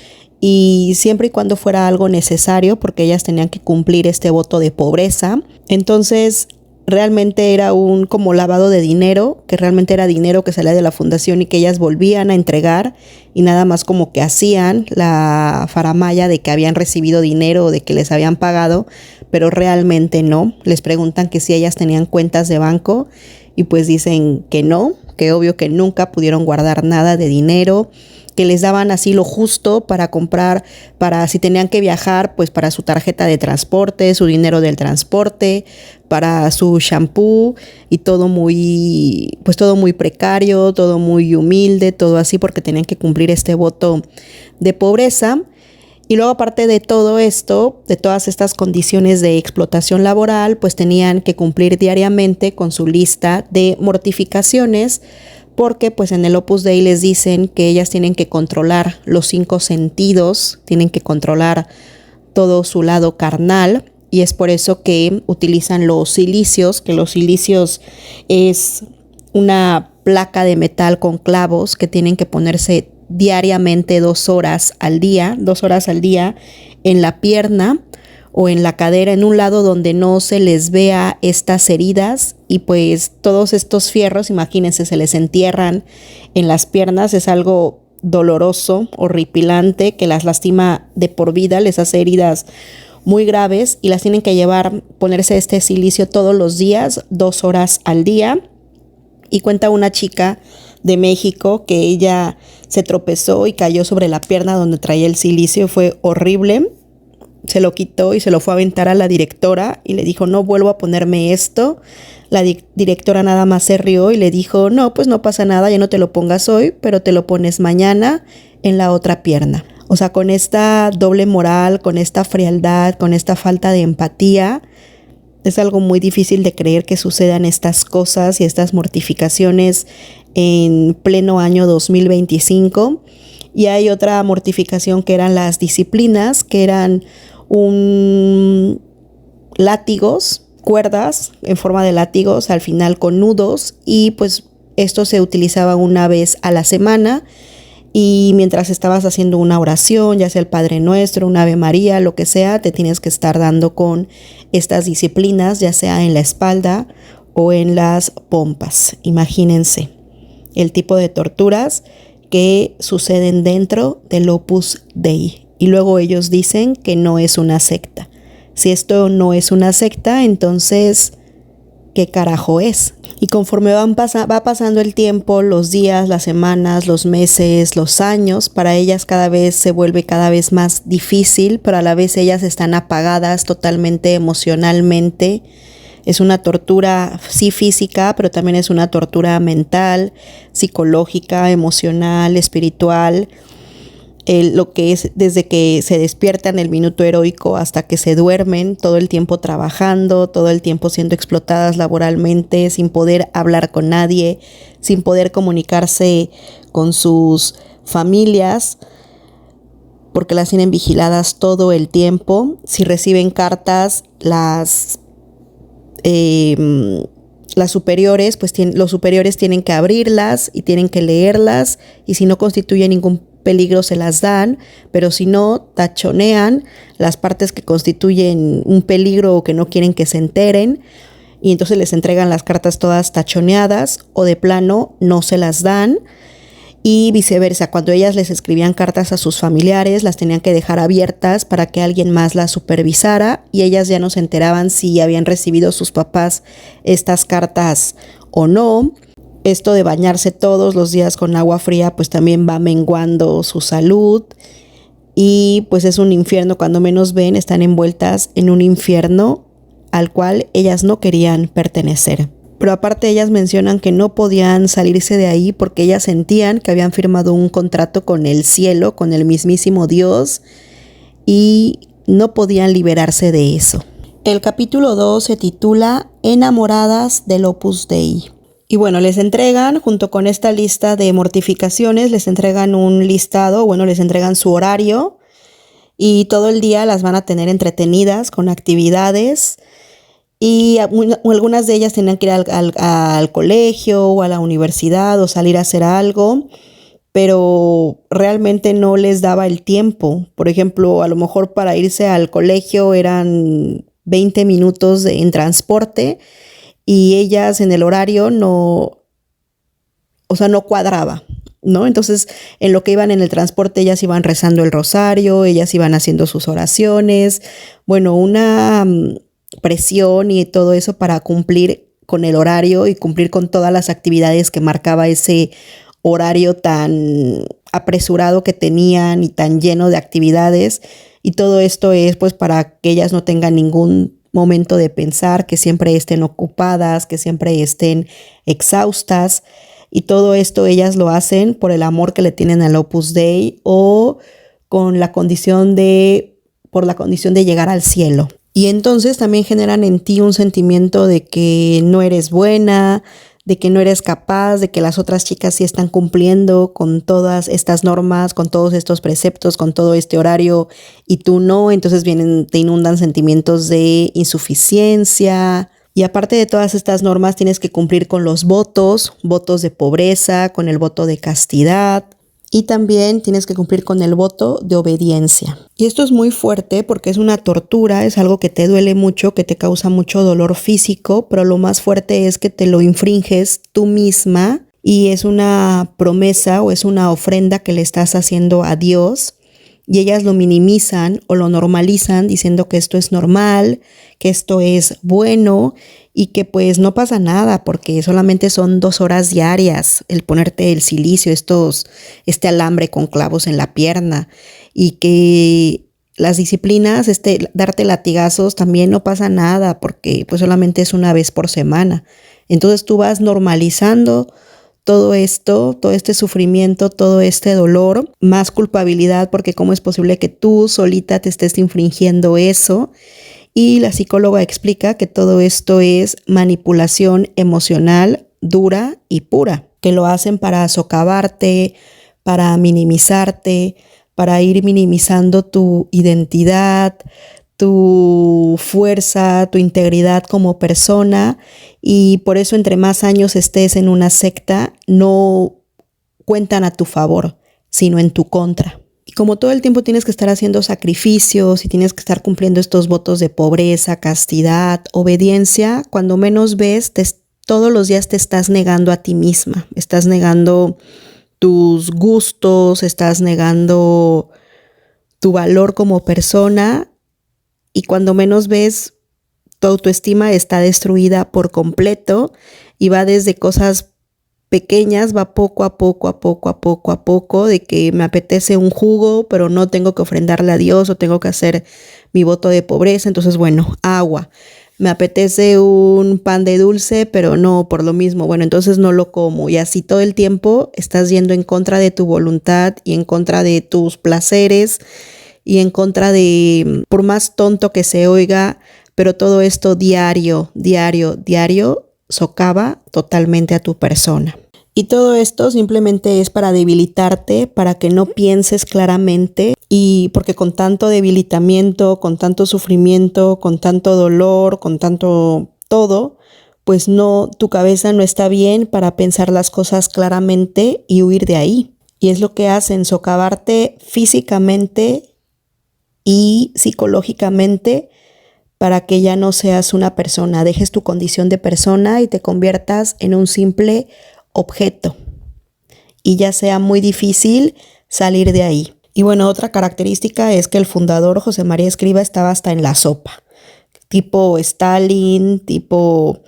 y siempre y cuando fuera algo necesario, porque ellas tenían que cumplir este voto de pobreza. Entonces realmente era un como lavado de dinero, que realmente era dinero que salía de la fundación y que ellas volvían a entregar y nada más como que hacían la faramaya de que habían recibido dinero o de que les habían pagado, pero realmente no. Les preguntan que si ellas tenían cuentas de banco y pues dicen que no, que obvio que nunca pudieron guardar nada de dinero, que les daban así lo justo para comprar, para si tenían que viajar, pues para su tarjeta de transporte, su dinero del transporte, para su shampoo y todo muy precario, todo muy humilde, todo así porque tenían que cumplir este voto de pobreza. Y luego aparte de todo esto, de todas estas condiciones de explotación laboral, pues tenían que cumplir diariamente con su lista de mortificaciones, porque pues en el Opus Dei les dicen que ellas tienen que controlar los 5 sentidos, tienen que controlar todo su lado carnal, y es por eso que utilizan los cilicios, que los cilicios es una placa de metal con clavos que tienen que ponerse diariamente 2 horas al día en la pierna o en la cadera, en un lado donde no se les vea estas heridas, y pues todos estos fierros, imagínense, se les entierran en las piernas. Es algo doloroso, horripilante, que las lastima de por vida, les hace heridas muy graves y las tienen que llevar, ponerse este silicio todos los días, 2 horas al día. Y cuenta una chica de México que ella se tropezó y cayó sobre la pierna donde traía el silicio. Fue horrible. Se lo quitó y se lo fue a aventar a la directora y le dijo, no vuelvo a ponerme esto. La directora nada más se rió y le dijo, no, pues no pasa nada, ya no te lo pongas hoy, pero te lo pones mañana en la otra pierna. O sea, con esta doble moral, con esta frialdad, con esta falta de empatía, es algo muy difícil de creer que sucedan estas cosas y estas mortificaciones en pleno año 2025. Y hay otra mortificación que eran las disciplinas, que eran látigos, cuerdas en forma de látigos, al final con nudos, y pues esto se utilizaba una vez a la semana, y mientras estabas haciendo una oración, ya sea el Padre Nuestro, un Ave María, lo que sea, te tienes que estar dando con estas disciplinas, ya sea en la espalda o en las pompas. Imagínense el tipo de torturas que suceden dentro del Opus Dei. Y luego ellos dicen que no es una secta. Si esto no es una secta, entonces, ¿qué carajo es? Y conforme va pasando el tiempo, los días, las semanas, los meses, los años, para ellas cada vez se vuelve cada vez más difícil, pero a la vez ellas están apagadas totalmente emocionalmente. Es una tortura, sí, física, pero también es una tortura mental, psicológica, emocional, espiritual. lo que es desde que se despiertan el minuto heroico hasta que se duermen, todo el tiempo trabajando, todo el tiempo siendo explotadas laboralmente, sin poder hablar con nadie, sin poder comunicarse con sus familias, porque las tienen vigiladas todo el tiempo. Si reciben cartas, las superiores, pues los superiores tienen que abrirlas y tienen que leerlas, y si no constituye ningún peligro se las dan, pero si no, tachonean las partes que constituyen un peligro o que no quieren que se enteren, y entonces les entregan las cartas todas tachoneadas, o de plano no se las dan. Y viceversa, cuando ellas les escribían cartas a sus familiares, las tenían que dejar abiertas para que alguien más las supervisara, y ellas ya no se enteraban si habían recibido sus papás estas cartas o no. Esto de bañarse todos los días con agua fría pues también va menguando su salud, y pues es un infierno. Cuando menos ven, están envueltas en un infierno al cual ellas no querían pertenecer. Pero aparte, ellas mencionan que no podían salirse de ahí porque ellas sentían que habían firmado un contrato con el cielo, con el mismísimo Dios, y no podían liberarse de eso. El capítulo 2 se titula Enamoradas del Opus Dei. Y bueno, les entregan, junto con esta lista de mortificaciones, les entregan un listado, les entregan su horario, y todo el día las van a tener entretenidas con actividades, y algunas de ellas tenían que ir al colegio o a la universidad o salir a hacer algo, pero realmente no les daba el tiempo. Por ejemplo, a lo mejor para irse al colegio eran 20 minutos en transporte, y ellas en el horario no cuadraba, ¿no? Entonces, en lo que iban en el transporte, ellas iban rezando el rosario, ellas iban haciendo sus oraciones, una presión y todo eso para cumplir con el horario y cumplir con todas las actividades que marcaba ese horario tan apresurado que tenían y tan lleno de actividades. Y todo esto es pues para que ellas no tengan ningún momento de pensar, que siempre estén ocupadas, que siempre estén exhaustas, y todo esto ellas lo hacen por el amor que le tienen al Opus Dei, o por la condición de llegar al cielo. Y entonces también generan en ti un sentimiento de que no eres buena, de que no eres capaz, de que las otras chicas sí están cumpliendo con todas estas normas, con todos estos preceptos, con todo este horario, y tú no. Entonces te inundan sentimientos de insuficiencia. Y aparte de todas estas normas, tienes que cumplir con los votos de pobreza, con el voto de castidad, y también tienes que cumplir con el voto de obediencia. Y esto es muy fuerte porque es una tortura, es algo que te duele mucho, que te causa mucho dolor físico, pero lo más fuerte es que te lo infringes tú misma, y es una promesa o es una ofrenda que le estás haciendo a Dios, y ellas lo minimizan o lo normalizan diciendo que esto es normal, que esto es bueno, y que pues no pasa nada porque solamente son 2 horas diarias el ponerte el cilicio, este alambre con clavos en la pierna, y que las disciplinas, darte latigazos también no pasa nada porque pues solamente es una vez por semana. Entonces tú vas normalizando todo esto, todo este sufrimiento, todo este dolor, más culpabilidad, porque cómo es posible que tú solita te estés infringiendo eso. Y la psicóloga explica que todo esto es manipulación emocional dura y pura, que lo hacen para socavarte, para minimizarte, para ir minimizando tu identidad, tu fuerza, tu integridad como persona, y por eso entre más años estés en una secta, no cuentan a tu favor, sino en tu contra. Y como todo el tiempo tienes que estar haciendo sacrificios y tienes que estar cumpliendo estos votos de pobreza, castidad, obediencia, cuando menos ves, todos los días te estás negando a ti misma, estás negando tus gustos, estás negando tu valor como persona, y cuando menos ves, tu autoestima está destruida por completo, y va desde cosas pequeñas, va poco a poco, de que me apetece un jugo, pero no tengo que ofrendarle a Dios, o tengo que hacer mi voto de pobreza, entonces agua. me apetece un pan de dulce, pero no, por lo mismo, bueno, entonces no lo como. Y así todo el tiempo estás yendo en contra de tu voluntad y en contra de tus placeres y en contra de, por más tonto que se oiga, pero todo esto diario, diario, diario, socava totalmente a tu persona. Y todo esto simplemente es para debilitarte, para que no pienses claramente, y porque con tanto debilitamiento, con tanto sufrimiento, con tanto dolor, con tanto todo, pues no, tu cabeza no está bien para pensar las cosas claramente y huir de ahí. Y es lo que hacen, socavarte físicamente y psicológicamente para que ya no seas una persona, dejes tu condición de persona y te conviertas en un simple objeto y ya sea muy difícil salir de ahí. Y bueno, otra característica es que el fundador José María Escrivá estaba hasta en la sopa, tipo Stalin, tipo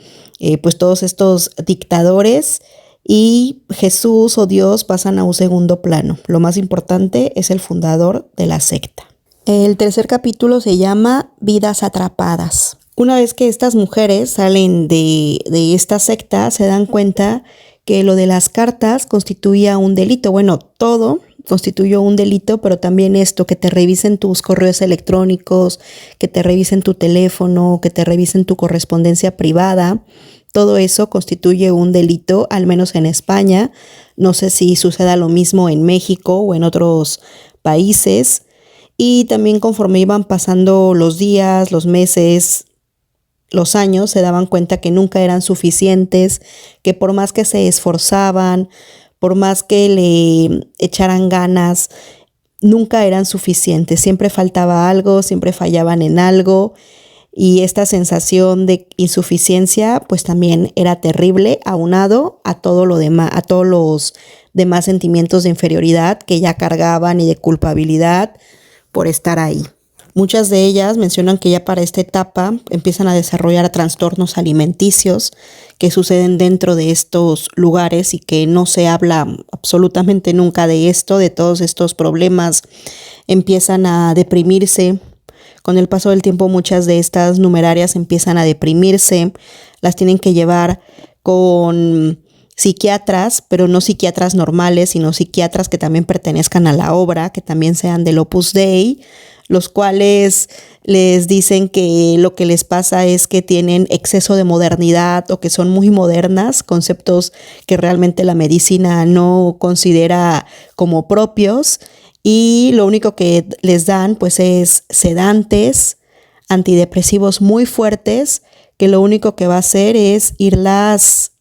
pues todos estos dictadores, y Jesús o Dios pasan a un segundo plano. Lo más importante es el fundador de la secta. El tercer capítulo se llama Vidas Atrapadas. Una vez que estas mujeres salen de esta secta, se dan cuenta que lo de las cartas constituía un delito. Bueno, todo constituyó un delito, pero también esto, que te revisen tus correos electrónicos, que te revisen tu teléfono, que te revisen tu correspondencia privada. Todo eso constituye un delito, al menos en España. No sé si suceda lo mismo en México o en otros países. Y también conforme iban pasando los días, los meses, los años, se daban cuenta que nunca eran suficientes, que por más que se esforzaban, por más que le echaran ganas, nunca eran suficientes. Siempre faltaba algo, siempre fallaban en algo. Y esta sensación de insuficiencia pues también era terrible, aunado a todo lo demás, a todos los demás sentimientos de inferioridad que ya cargaban y de culpabilidad por estar ahí. Muchas de ellas mencionan que ya para esta etapa empiezan a desarrollar trastornos alimenticios que suceden dentro de estos lugares y que no se habla absolutamente nunca de esto, de todos estos problemas. Empiezan a deprimirse. Con el paso del tiempo muchas de estas numerarias empiezan a deprimirse, las tienen que llevar con psiquiatras, pero no psiquiatras normales, sino psiquiatras que también pertenezcan a la obra, que también sean del Opus Dei, los cuales les dicen que lo que les pasa es que tienen exceso de modernidad o que son muy modernas, conceptos que realmente la medicina no considera como propios, y lo único que les dan pues es sedantes, antidepresivos muy fuertes, que lo único que va a hacer es irlas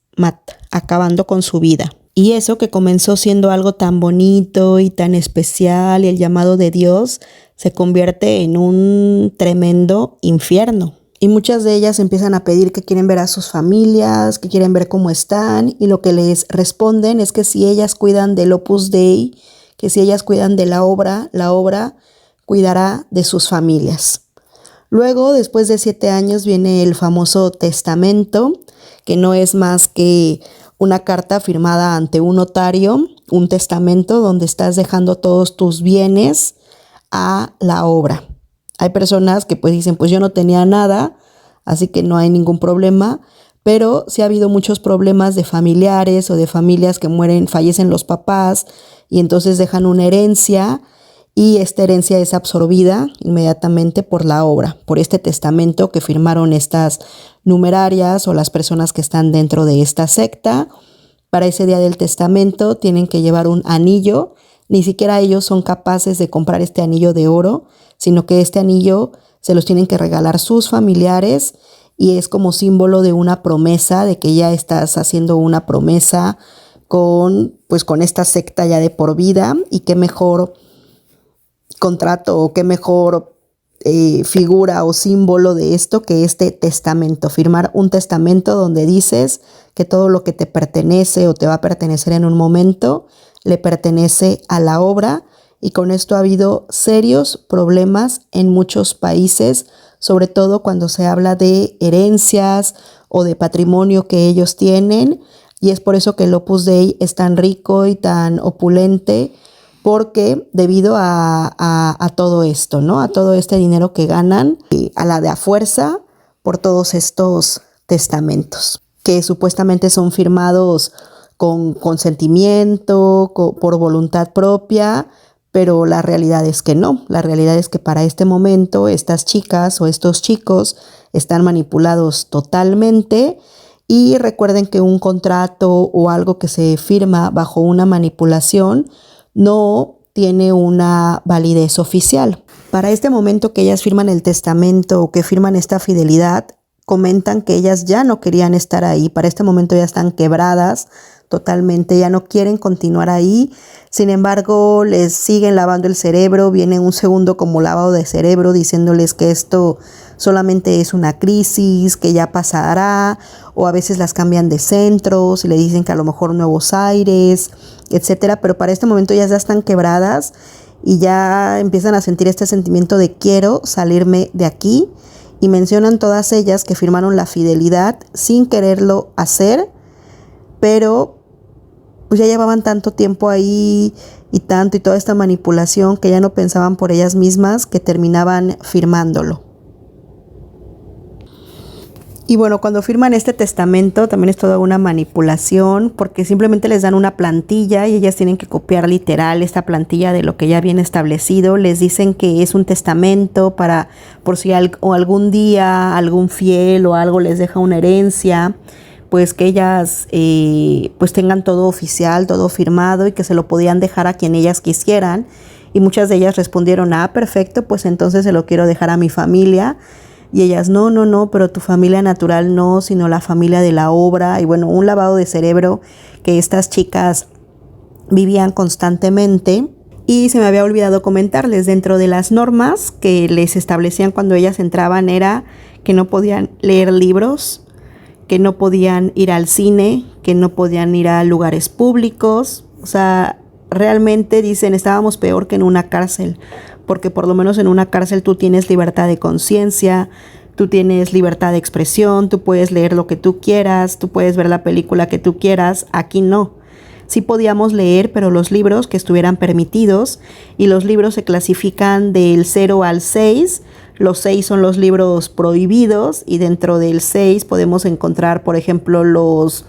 acabando con su vida. Y eso que comenzó siendo algo tan bonito y tan especial, y el llamado de Dios, se convierte en un tremendo infierno. Y muchas de ellas empiezan a pedir que quieren ver a sus familias, que quieren ver cómo están, y lo que les responden es que si ellas cuidan del Opus Dei, que si ellas cuidan de la obra cuidará de sus familias. Luego, después de 7 años, viene el famoso testamento, que no es más que una carta firmada ante un notario, un testamento donde estás dejando todos tus bienes a la obra. Hay personas que pues dicen, pues yo no tenía nada, así que no hay ningún problema, pero sí ha habido muchos problemas de familiares o de familias que mueren, fallecen los papás y entonces dejan una herencia, y esta herencia es absorbida inmediatamente por la obra, por este testamento que firmaron estas numerarias o las personas que están dentro de esta secta. Para ese día del testamento tienen que llevar un anillo. Ni siquiera ellos son capaces de comprar este anillo de oro, sino que este anillo se los tienen que regalar sus familiares, y es como símbolo de una promesa, de que ya estás haciendo una promesa con esta secta ya de por vida. Y qué mejor contrato o qué mejor figura o símbolo de esto que este testamento. Firmar un testamento donde dices que todo lo que te pertenece o te va a pertenecer en un momento le pertenece a la obra. Y con esto ha habido serios problemas en muchos países, sobre todo cuando se habla de herencias o de patrimonio que ellos tienen. Y es por eso que el Opus Dei es tan rico y tan opulente, porque debido a todo esto, ¿no? A todo este dinero que ganan, a la de a fuerza, por todos estos testamentos, que supuestamente son firmados con consentimiento, por voluntad propia, pero la realidad es que no. La realidad es que para este momento estas chicas o estos chicos están manipulados totalmente. Y recuerden que un contrato o algo que se firma bajo una manipulación no tiene una validez oficial. Para este momento que ellas firman el testamento o que firman esta fidelidad, comentan que ellas ya no querían estar ahí. Para este momento ya están quebradas totalmente, ya no quieren continuar ahí. Sin embargo, les siguen lavando el cerebro. Viene un segundo como lavado de cerebro diciéndoles que esto solamente es una crisis, que ya pasará, o a veces las cambian de centros y le dicen que a lo mejor nuevos aires, etcétera. Pero para este momento ellas ya están quebradas y ya empiezan a sentir este sentimiento de quiero salirme de aquí. Y mencionan todas ellas que firmaron la fidelidad sin quererlo hacer, pero pues ya llevaban tanto tiempo ahí y toda esta manipulación que ya no pensaban por ellas mismas, que terminaban firmándolo. Y bueno, cuando firman este testamento también es toda una manipulación, porque simplemente les dan una plantilla y ellas tienen que copiar literal esta plantilla de lo que ya viene establecido. Les dicen que es un testamento para por si algún día algún fiel o algo les deja una herencia, pues que ellas pues tengan todo oficial, todo firmado, y que se lo podían dejar a quien ellas quisieran. Y muchas de ellas respondieron, perfecto, pues entonces se lo quiero dejar a mi familia. Y ellas, no, pero tu familia natural no, sino la familia de la obra. Y bueno, un lavado de cerebro que estas chicas vivían constantemente. Y se me había olvidado comentarles, dentro de las normas que les establecían cuando ellas entraban era que no podían leer libros, que no podían ir al cine, que no podían ir a lugares públicos. O sea, realmente dicen, estábamos peor que en una cárcel, porque por lo menos en una cárcel tú tienes libertad de conciencia, tú tienes libertad de expresión, tú puedes leer lo que tú quieras, tú puedes ver la película que tú quieras. Aquí no. Sí podíamos leer, pero los libros que estuvieran permitidos, y los libros se clasifican del 0 al 6. Los 6 son los libros prohibidos, y dentro del 6 podemos encontrar, por ejemplo, los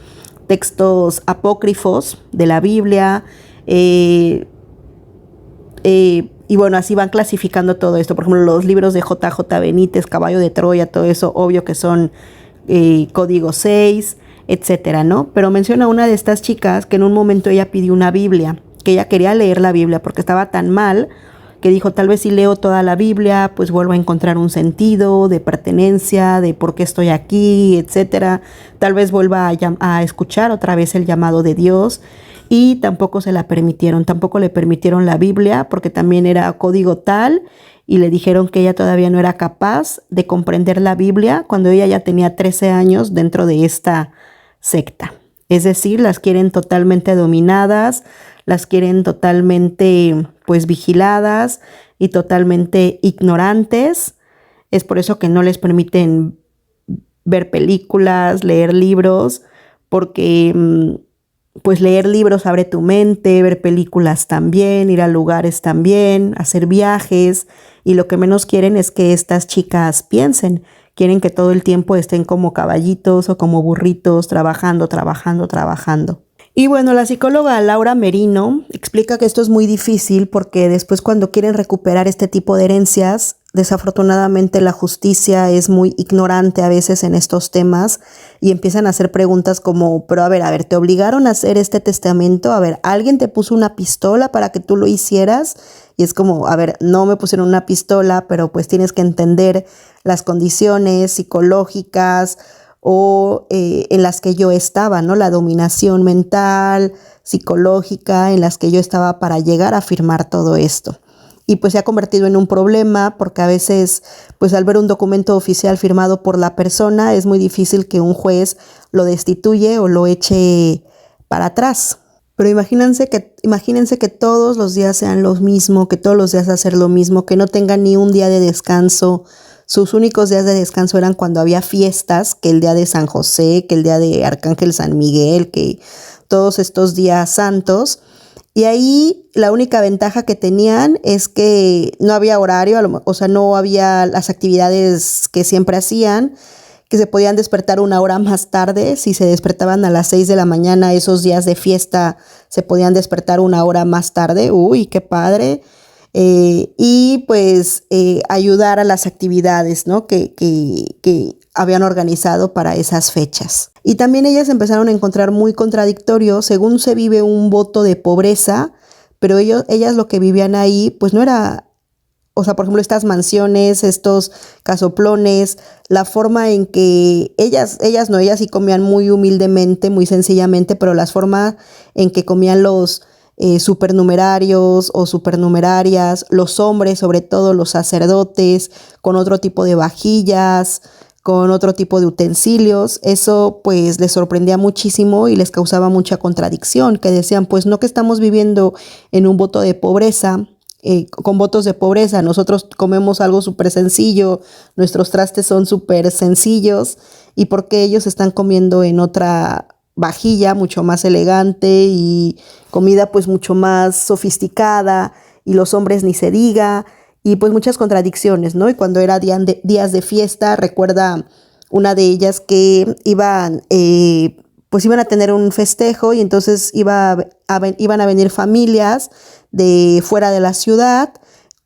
textos apócrifos de la Biblia, y bueno, así van clasificando todo esto. Por ejemplo, los libros de J.J. Benítez, Caballo de Troya, todo eso, obvio que son código 6, etcétera, ¿no? Pero menciona una de estas chicas que en un momento ella pidió una Biblia, que ella quería leer la Biblia porque estaba tan mal, que dijo, tal vez si leo toda la Biblia, pues vuelvo a encontrar un sentido de pertenencia, de por qué estoy aquí, etcétera. Tal vez vuelva a escuchar otra vez el llamado de Dios. Y tampoco se la permitieron, tampoco le permitieron la Biblia, porque también era código tal, y le dijeron que ella todavía no era capaz de comprender la Biblia cuando ella ya tenía 13 años dentro de esta secta. Es decir, las quieren totalmente dominadas, las quieren totalmente pues vigiladas y totalmente ignorantes. Es por eso que no les permiten ver películas, leer libros, porque pues leer libros abre tu mente, ver películas también, ir a lugares también, hacer viajes, y lo que menos quieren es que estas chicas piensen. Quieren que todo el tiempo estén como caballitos o como burritos, trabajando. Y bueno, la psicóloga Laura Merino explica que esto es muy difícil porque después, cuando quieren recuperar este tipo de herencias, desafortunadamente la justicia es muy ignorante a veces en estos temas, y empiezan a hacer preguntas como, pero a ver, ¿te obligaron a hacer este testamento? A ver, ¿alguien te puso una pistola para que tú lo hicieras? Y es como, a ver, no me pusieron una pistola, pero pues tienes que entender las condiciones psicológicas o en las que yo estaba, ¿no? La dominación mental, psicológica, en las que yo estaba para llegar a firmar todo esto. Y pues se ha convertido en un problema, porque a veces, pues al ver un documento oficial firmado por la persona, es muy difícil que un juez lo destituye o lo eche para atrás. Pero imagínense que todos los días sean lo mismo, que todos los días hacer lo mismo, que no tengan ni un día de descanso. Sus únicos días de descanso eran cuando había fiestas, que el día de San José, que el día de Arcángel San Miguel, que todos estos días santos. Y ahí la única ventaja que tenían es que no había horario, o sea, no había las actividades que siempre hacían. que se podían despertar una hora más tarde. Si se despertaban a las 6 de la mañana, esos días de fiesta se podían despertar una hora más tarde. Uy, qué padre. Y pues ayudar a las actividades, ¿no? que habían organizado para esas fechas. Y también ellas empezaron a encontrar muy contradictorio, según se vive un voto de pobreza, pero ellas lo que vivían ahí, pues no era, o sea, por ejemplo, estas mansiones, estos casoplones, la forma en que ellas sí comían muy humildemente, muy sencillamente, pero la forma en que comían los supernumerarios o supernumerarias, los hombres, sobre todo los sacerdotes, con otro tipo de vajillas, con otro tipo de utensilios, eso pues les sorprendía muchísimo y les causaba mucha contradicción, que decían, pues no que estamos viviendo en un voto de pobreza, con votos de pobreza, nosotros comemos algo súper sencillo, nuestros trastes son súper sencillos, y por qué ellos están comiendo en otra vajilla mucho más elegante y comida pues mucho más sofisticada, y los hombres ni se diga, y pues muchas contradicciones, ¿no? Y cuando era días de fiesta, recuerda una de ellas que pues iban a tener un festejo, y entonces iban a venir familias de fuera de la ciudad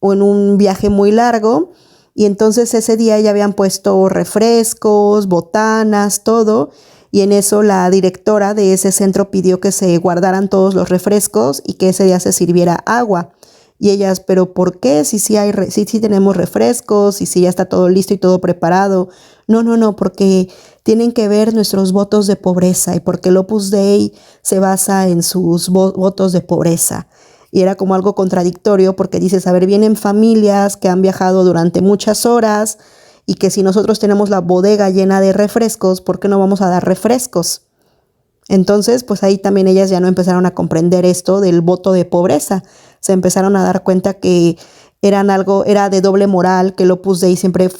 o en un viaje muy largo, y entonces ese día ya habían puesto refrescos, botanas, todo, y en eso la directora de ese centro pidió que se guardaran todos los refrescos y que ese día se sirviera agua. Y ellas, ¿pero por qué? Si sí tenemos refrescos, y si ya está todo listo y todo preparado. No, porque tienen que ver nuestros votos de pobreza, y porque el Opus Dei se basa en sus votos de pobreza. Y era como algo contradictorio, porque dices, a ver, vienen familias que han viajado durante muchas horas, y que si nosotros tenemos la bodega llena de refrescos, ¿por qué no vamos a dar refrescos? Entonces, pues ahí también ellas ya no empezaron a comprender esto del voto de pobreza. Se empezaron a dar cuenta que era de doble moral, que el Opus Dei siempre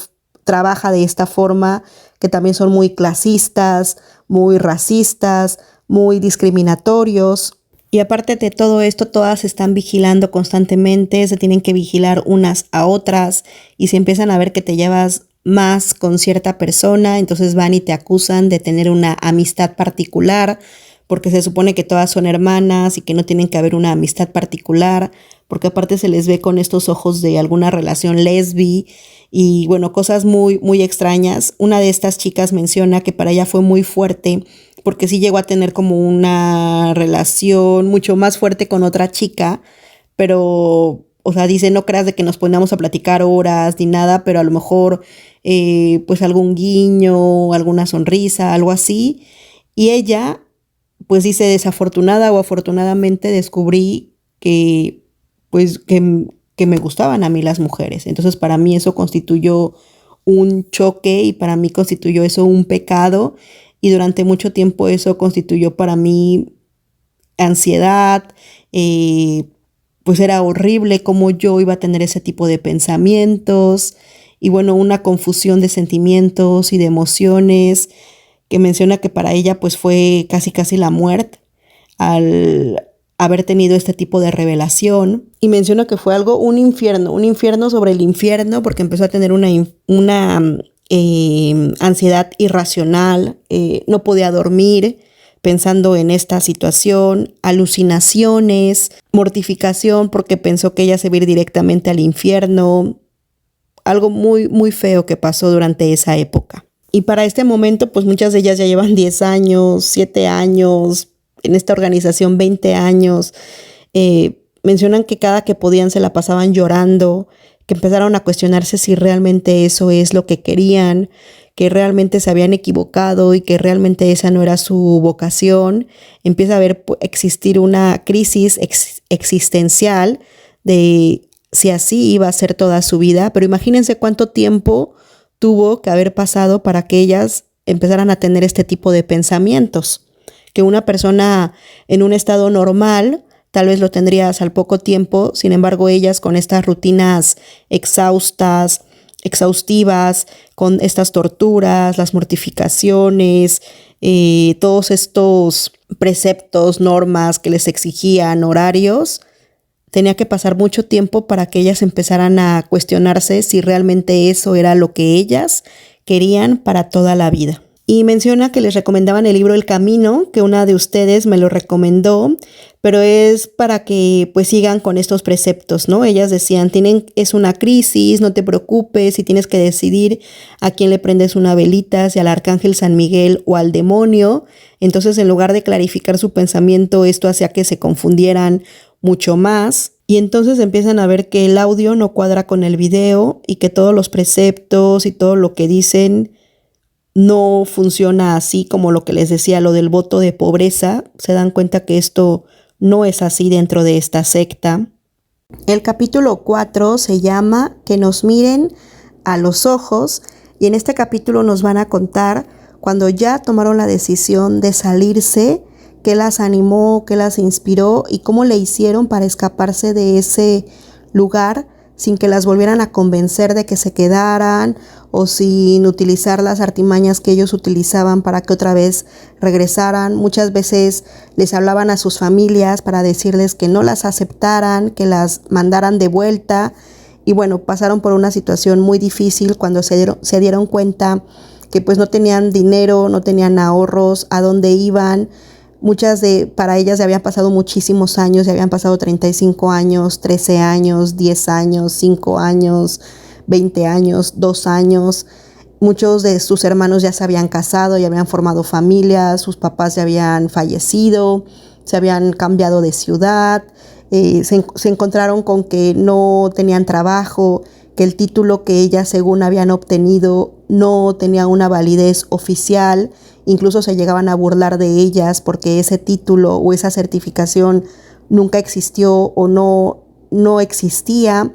trabaja de esta forma, que también son muy clasistas, muy racistas, muy discriminatorios. Y aparte de todo esto, todas se están vigilando constantemente, se tienen que vigilar unas a otras, y si empiezan a ver que te llevas más con cierta persona, entonces van y te acusan de tener una amistad particular, porque se supone que todas son hermanas y que no tienen que haber una amistad particular, porque aparte se les ve con estos ojos de alguna relación lesbi, y bueno, cosas muy, muy extrañas. Una de estas chicas menciona que para ella fue muy fuerte, porque sí llegó a tener como una relación mucho más fuerte con otra chica, pero, o sea, dice, no creas de que nos ponemos a platicar horas ni nada, pero a lo mejor pues algún guiño, alguna sonrisa, algo así. Y ella pues dice, desafortunada o afortunadamente descubrí que pues que me gustaban a mí las mujeres. Entonces para mí eso constituyó un choque, y para mí constituyó eso un pecado, y durante mucho tiempo eso constituyó para mí ansiedad. Pues era horrible cómo yo iba a tener ese tipo de pensamientos, y bueno, una confusión de sentimientos y de emociones, que menciona que para ella pues fue casi la muerte al haber tenido este tipo de revelación, y menciona que fue un infierno sobre el infierno, porque empezó a tener una ansiedad irracional, no podía dormir pensando en esta situación, alucinaciones, mortificación porque pensó que ella se iba a ir directamente al infierno, algo muy, muy feo que pasó durante esa época. Y para este momento, pues muchas de ellas ya llevan 10 años, 7 años, en esta organización 20 años. Mencionan que cada que podían se la pasaban llorando, que empezaron a cuestionarse si realmente eso es lo que querían, que realmente se habían equivocado y que realmente esa no era su vocación. Empieza a existir una crisis existencial de si así iba a ser toda su vida, pero imagínense cuánto tiempo tuvo que haber pasado para que ellas empezaran a tener este tipo de pensamientos, que una persona en un estado normal tal vez lo tendrías al poco tiempo. Sin embargo, ellas con estas rutinas exhaustivas, con estas torturas, las mortificaciones, todos estos preceptos, normas que les exigían, horarios, tenía que pasar mucho tiempo para que ellas empezaran a cuestionarse si realmente eso era lo que ellas querían para toda la vida. Y menciona que les recomendaban el libro El Camino, que una de ustedes me lo recomendó, pero es para que pues sigan con estos preceptos, ¿no? Ellas decían, es una crisis, no te preocupes, si tienes que decidir a quién le prendes una velita, si al arcángel San Miguel o al demonio. Entonces, en lugar de clarificar su pensamiento, esto hacía que se confundieran mucho más. Y entonces empiezan a ver que el audio no cuadra con el video y que todos los preceptos y todo lo que dicen no funciona así como lo que les decía, lo del voto de pobreza. Se dan cuenta que esto no es así dentro de esta secta. El capítulo 4 se llama Que nos miren a los ojos, y en este capítulo nos van a contar cuando ya tomaron la decisión de salirse, qué las animó, qué las inspiró y cómo le hicieron para escaparse de ese lugar sin que las volvieran a convencer de que se quedaran o sin utilizar las artimañas que ellos utilizaban para que otra vez regresaran. Muchas veces les hablaban a sus familias para decirles que no las aceptaran, que las mandaran de vuelta. Y bueno, pasaron por una situación muy difícil cuando se dieron cuenta que pues no tenían dinero, no tenían ahorros, a dónde iban. Para ellas ya habían pasado muchísimos años, ya habían pasado 35 años, 13 años, 10 años, 5 años, 20 años, 2 años. Muchos de sus hermanos ya se habían casado, ya habían formado familias, sus papás ya habían fallecido, se habían cambiado de ciudad, se encontraron con que no tenían trabajo, que el título que ellas según habían obtenido no tenía una validez oficial. Incluso se llegaban a burlar de ellas porque ese título o esa certificación nunca existió o no existía.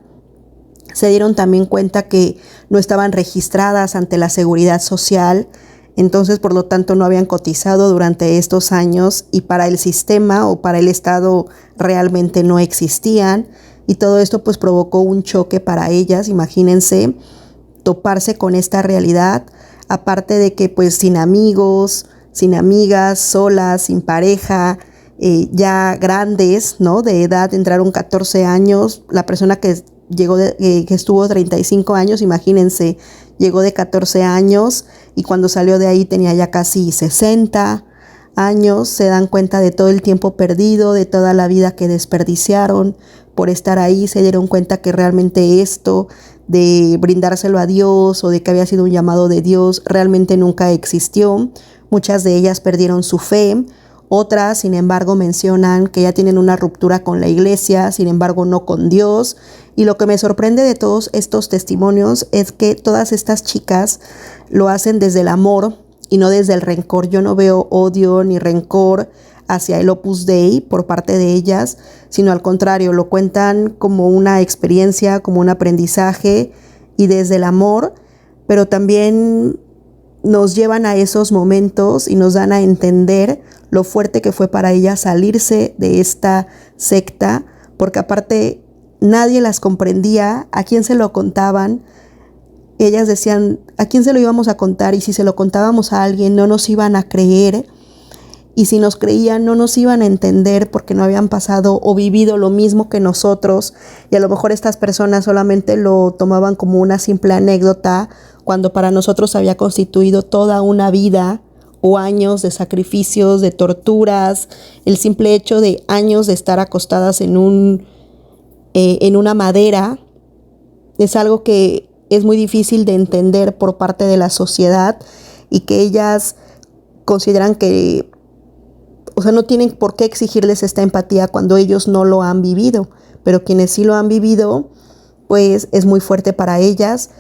Se dieron también cuenta que no estaban registradas ante la seguridad social, entonces por lo tanto no habían cotizado durante estos años y para el sistema o para el Estado realmente no existían. Y todo esto pues provocó un choque para ellas. Imagínense toparse con esta realidad, aparte de que pues sin amigos, sin amigas, solas, sin pareja, ya grandes, ¿no? De edad, entraron 14 años, la persona que estuvo 35 años, imagínense, llegó de 14 años y cuando salió de ahí tenía ya casi 60 años. Se dan cuenta de todo el tiempo perdido, de toda la vida que desperdiciaron por estar ahí. Se dieron cuenta que realmente esto de brindárselo a Dios o de que había sido un llamado de Dios realmente nunca existió. Muchas de ellas perdieron su fe. Otras, sin embargo, mencionan que ya tienen una ruptura con la iglesia, sin embargo, no con Dios. Y lo que me sorprende de todos estos testimonios es que todas estas chicas lo hacen desde el amor y no desde el rencor. Yo no veo odio ni rencor hacia el Opus Dei por parte de ellas, sino al contrario, lo cuentan como una experiencia, como un aprendizaje y desde el amor, pero también nos llevan a esos momentos y nos dan a entender lo fuerte que fue para ellas salirse de esta secta, porque aparte nadie las comprendía, a quién se lo contaban. Ellas decían, ¿a quién se lo íbamos a contar? Y si se lo contábamos a alguien no nos iban a creer, y si nos creían no nos iban a entender porque no habían pasado o vivido lo mismo que nosotros, y a lo mejor estas personas solamente lo tomaban como una simple anécdota cuando para nosotros había constituido toda una vida o años de sacrificios, de torturas. El simple hecho de años de estar acostadas en una madera es algo que es muy difícil de entender por parte de la sociedad, y que ellas consideran que, o sea, no tienen por qué exigirles esta empatía cuando ellos no lo han vivido, pero quienes sí lo han vivido, pues es muy fuerte para ellas.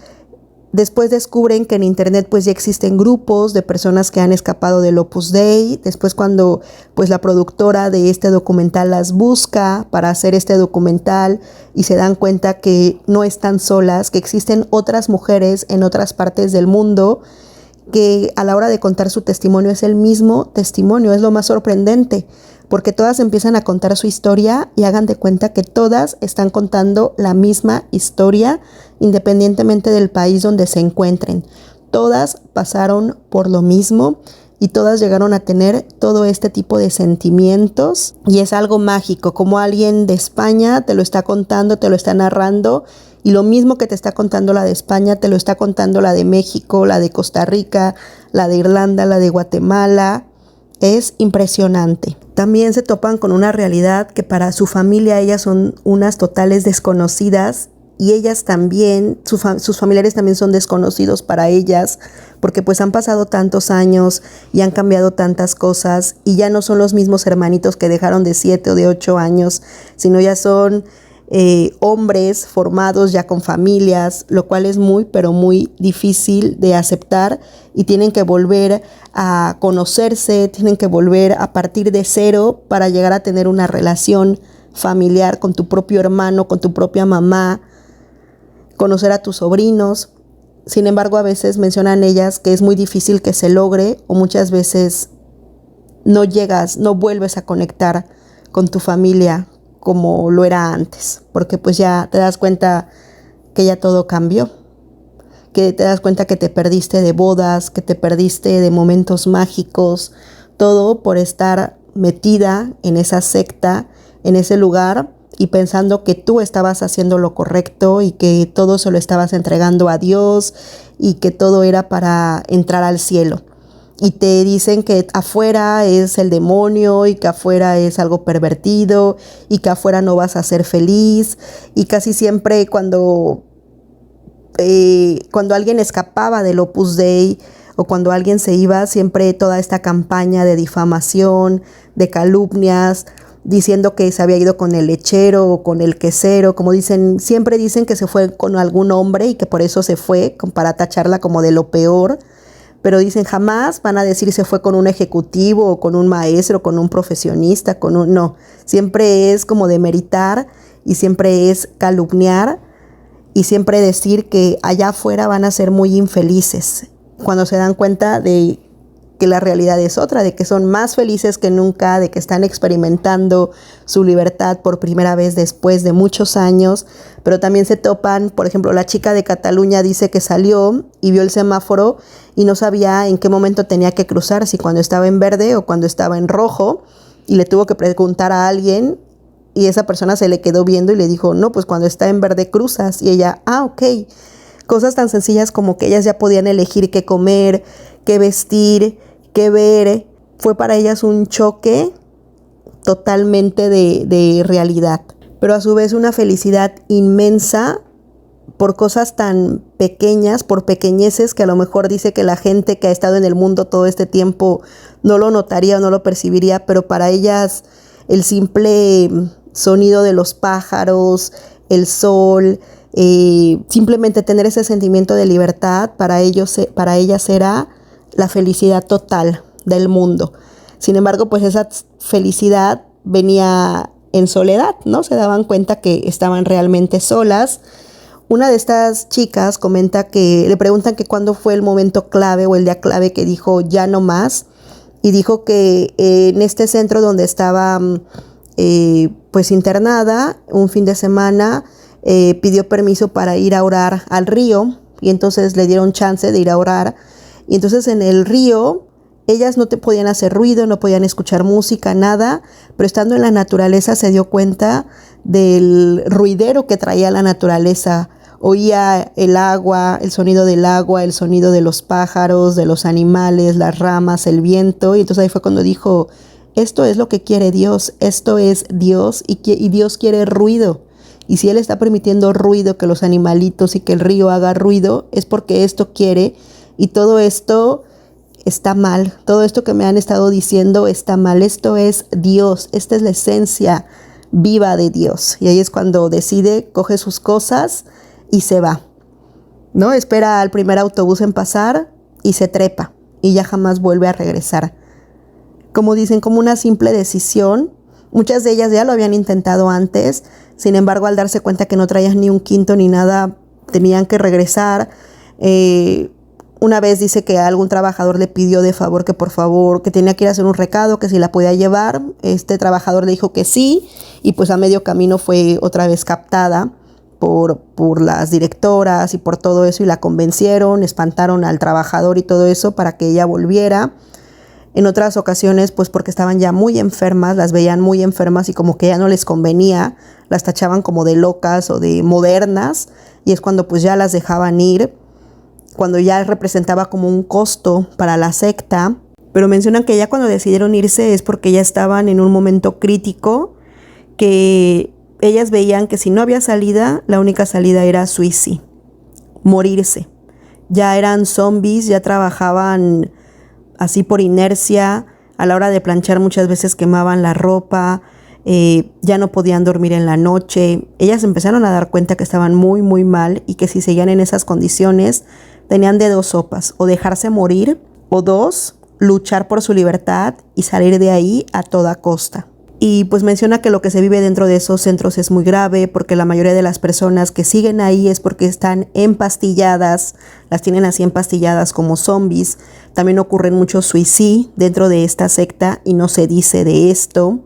Después descubren que en internet pues ya existen grupos de personas que han escapado del Opus Dei. Después, cuando pues la productora de este documental las busca para hacer este documental y se dan cuenta que no están solas, que existen otras mujeres en otras partes del mundo que a la hora de contar su testimonio es el mismo testimonio. Es lo más sorprendente, porque todas empiezan a contar su historia y hagan de cuenta que todas están contando la misma historia, independientemente del país donde se encuentren. Todas pasaron por lo mismo y todas llegaron a tener todo este tipo de sentimientos, y es algo mágico, como alguien de España te lo está contando, te lo está narrando, Y lo mismo que te está contando la de España, te lo está contando la de México, la de Costa Rica, la de Irlanda, la de Guatemala. Es impresionante. También se topan con una realidad que para su familia ellas son unas totales desconocidas, y ellas también, sus familiares también son desconocidos para ellas, porque pues han pasado tantos años y han cambiado tantas cosas, y ya no son los mismos hermanitos que dejaron de 7 o de 8 años, sino ya son hombres formados ya con familias, lo cual es muy, pero muy difícil de aceptar, y tienen que volver a conocerse, tienen que volver a partir de cero para llegar a tener una relación familiar con tu propio hermano, con tu propia mamá, conocer a tus sobrinos. Sin embargo, a veces mencionan ellas que es muy difícil que se logre, o muchas veces no llegas, no vuelves a conectar con tu familia como lo era antes, porque pues ya te das cuenta que ya todo cambió, que te das cuenta que te perdiste de bodas, que te perdiste de momentos mágicos, todo por estar metida en esa secta, en ese lugar, y pensando que tú estabas haciendo lo correcto y que todo se lo estabas entregando a Dios y que todo era para entrar al cielo. Y te dicen que afuera es el demonio y que afuera es algo pervertido y que afuera no vas a ser feliz. Y casi siempre cuando alguien escapaba del Opus Dei o cuando alguien se iba, siempre toda esta campaña de difamación, de calumnias, diciendo que se había ido con el lechero o con el quesero, como dicen, siempre dicen que se fue con algún hombre y que por eso se fue, para tacharla como de lo peor. Pero dicen, jamás van a decir se fue con un ejecutivo o con un maestro, con un profesionista, no, siempre es como demeritar y siempre es calumniar y siempre decir que allá afuera van a ser muy infelices, cuando se dan cuenta de que la realidad es otra, de que son más felices que nunca, de que están experimentando su libertad por primera vez después de muchos años. Pero también se topan, por ejemplo, la chica de Cataluña dice que salió y vio el semáforo y no sabía en qué momento tenía que cruzar, si cuando estaba en verde o cuando estaba en rojo, y le tuvo que preguntar a alguien y esa persona se le quedó viendo y le dijo, no, pues cuando está en verde cruzas. Y ella, ok. Cosas tan sencillas como que ellas ya podían elegir qué comer, qué vestir, qué ver. Fue para ellas un choque totalmente de realidad, pero a su vez una felicidad inmensa por cosas tan pequeñas, por pequeñeces que a lo mejor dice que la gente que ha estado en el mundo todo este tiempo no lo notaría o no lo percibiría, pero para ellas el simple sonido de los pájaros, el sol, simplemente tener ese sentimiento de libertad, para ellas era la felicidad total del mundo. Sin embargo, pues esa felicidad venía en soledad, ¿no? Se daban cuenta que estaban realmente solas. Una de estas chicas comenta que le preguntan que cuándo fue el momento clave o el día clave que dijo ya no más, y dijo que en este centro donde estaba pues internada un fin de semana, pidió permiso para ir a orar al río, y entonces le dieron chance de ir a orar. Y entonces en el río ellas no te podían hacer ruido, no podían escuchar música, nada, pero estando en la naturaleza se dio cuenta del ruidero que traía la naturaleza. Oía el agua, el sonido del agua, el sonido de los pájaros, de los animales, las ramas, el viento. Y entonces ahí fue cuando dijo, esto es lo que quiere Dios, esto es Dios, y Dios quiere ruido. Y si Él está permitiendo ruido, que los animalitos y que el río haga ruido, es porque esto quiere. Y todo esto está mal, todo esto que me han estado diciendo está mal. Esto es Dios, esta es la esencia viva de Dios. Y ahí es cuando decide, coge sus cosas y se va, ¿no? Espera al primer autobús en pasar y se trepa y ya jamás vuelve a regresar. Como dicen, como una simple decisión. Muchas de ellas ya lo habían intentado antes, sin embargo, al darse cuenta que no traían ni un quinto ni nada, tenían que regresar. Una vez dice que algún trabajador le pidió de favor que por favor, que tenía que ir a hacer un recado, que si la podía llevar. Este trabajador le dijo que sí, y pues a medio camino fue otra vez captada por las directoras y por todo eso, y la convencieron, espantaron al trabajador y todo eso para que ella volviera. En otras ocasiones, pues porque estaban ya muy enfermas, las veían muy enfermas y como que ya no les convenía, las tachaban como de locas o de modernas. y es cuando pues ya las dejaban ir, cuando ya representaba como un costo para la secta. Pero mencionan que ya cuando decidieron irse es porque ya estaban en un momento crítico, que ellas veían que si no había salida, la única salida era suicidio, morirse. Ya eran zombies, ya trabajaban así por inercia, a la hora de planchar muchas veces quemaban la ropa, ya no podían dormir en la noche. Ellas empezaron a dar cuenta que estaban muy muy mal y que si seguían en esas condiciones tenían de dos sopas: o dejarse morir, o dos, luchar por su libertad y salir de ahí a toda costa. Y pues menciona que lo que se vive dentro de esos centros es muy grave, porque la mayoría de las personas que siguen ahí es porque están empastilladas, las tienen así empastilladas como zombies. También ocurren muchos suicidios dentro de esta secta y no se dice de esto.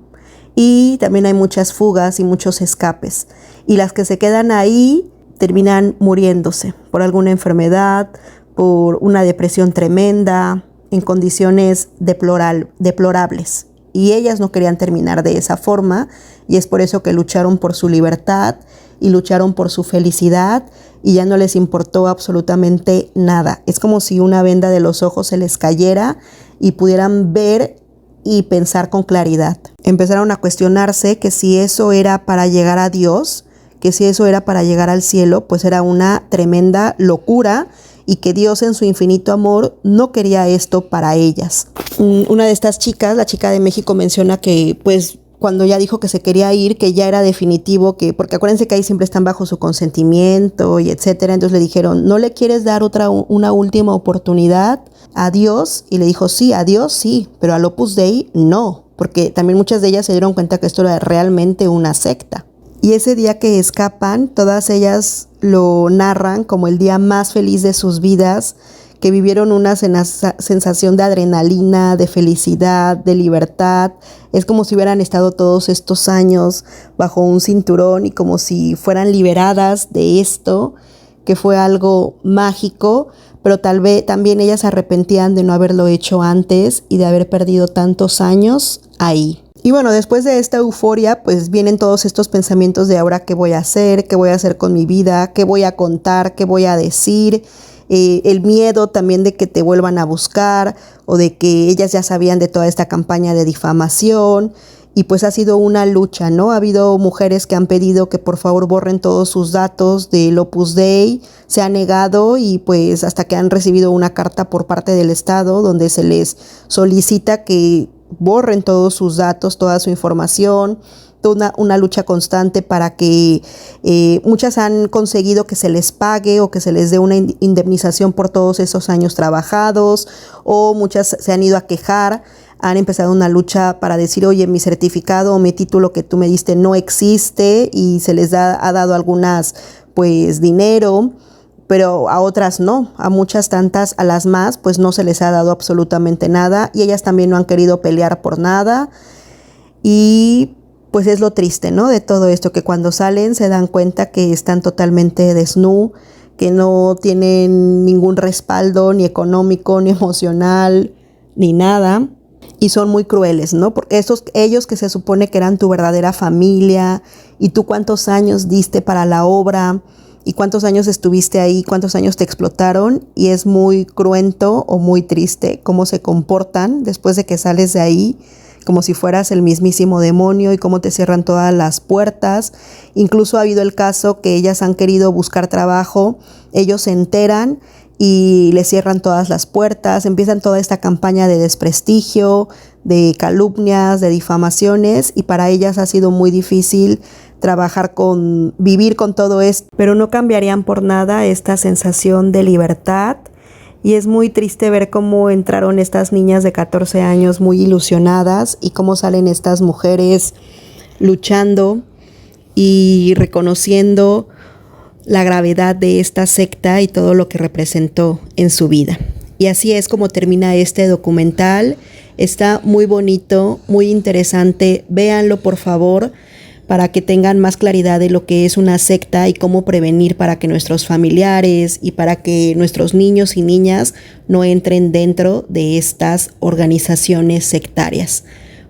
Y también hay muchas fugas y muchos escapes. Y las que se quedan ahí terminan muriéndose por alguna enfermedad, por una depresión tremenda, en condiciones deplorables. Y ellas no querían terminar de esa forma, y es por eso que lucharon por su libertad y lucharon por su felicidad, y ya no les importó absolutamente nada. Es como si una venda de los ojos se les cayera y pudieran ver y pensar con claridad. Empezaron a cuestionarse que si eso era para llegar a Dios, que si eso era para llegar al cielo, pues era una tremenda locura, y que Dios en su infinito amor no quería esto para ellas. Una de estas chicas, la chica de México, menciona que pues cuando ya dijo que se quería ir, que ya era definitivo, que porque acuérdense que ahí siempre están bajo su consentimiento y etcétera. Entonces le dijeron: ¿no le quieres dar una última oportunidad a Dios? Y le dijo: sí, a Dios sí, pero al Opus Dei no, porque también muchas de ellas se dieron cuenta que esto era realmente una secta. Y ese día que escapan, todas ellas lo narran como el día más feliz de sus vidas, que vivieron una sensación de adrenalina, de felicidad, de libertad. Es como si hubieran estado todos estos años bajo un cinturón y como si fueran liberadas de esto, que fue algo mágico, pero tal vez también ellas se arrepentían de no haberlo hecho antes y de haber perdido tantos años ahí. Y bueno, después de esta euforia, pues vienen todos estos pensamientos de ahora qué voy a hacer con mi vida, qué voy a contar, qué voy a decir, el miedo también de que te vuelvan a buscar o de que ellas ya sabían de toda esta campaña de difamación. Y pues ha sido una lucha, ¿no? Ha habido mujeres que han pedido que por favor borren todos sus datos del Opus Dei, se ha negado, y pues hasta que han recibido una carta por parte del Estado donde se les solicita que borren todos sus datos, toda su información. Una lucha constante para que muchas han conseguido que se les pague o que se les dé una indemnización por todos esos años trabajados, o muchas se han ido a quejar, han empezado una lucha para decir: oye, mi certificado o mi título que tú me diste no existe, y se les ha dado algunas pues dinero, pero a otras no, a muchas tantas, a las más, pues no se les ha dado absolutamente nada, y ellas también no han querido pelear por nada. Y pues es lo triste, ¿no? De todo esto, que cuando salen se dan cuenta que están totalmente desnudos, que no tienen ningún respaldo, ni económico, ni emocional, ni nada. Y son muy crueles, ¿no? Porque ellos que se supone que eran tu verdadera familia, y tú cuántos años diste para la obra, y cuántos años estuviste ahí, cuántos años te explotaron, y es muy cruento o muy triste cómo se comportan después de que sales de ahí, como si fueras el mismísimo demonio, y cómo te cierran todas las puertas. Incluso ha habido el caso que ellas han querido buscar trabajo, ellos se enteran y les cierran todas las puertas, empiezan toda esta campaña de desprestigio, de calumnias, de difamaciones, y para ellas ha sido muy difícil vivir con todo esto, pero no cambiarían por nada esta sensación de libertad. Y es muy triste ver cómo entraron estas niñas de 14 años muy ilusionadas, y cómo salen estas mujeres luchando y reconociendo la gravedad de esta secta y todo lo que representó en su vida. Y así es como termina este documental. Está muy bonito, muy interesante. Véanlo, por favor, para que tengan más claridad de lo que es una secta y cómo prevenir para que nuestros familiares y para que nuestros niños y niñas no entren dentro de estas organizaciones sectarias.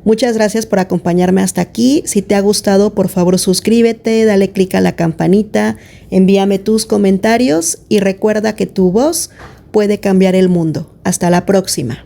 Muchas gracias por acompañarme hasta aquí. Si te ha gustado, por favor suscríbete, dale click a la campanita, envíame tus comentarios y recuerda que tu voz puede cambiar el mundo. Hasta la próxima.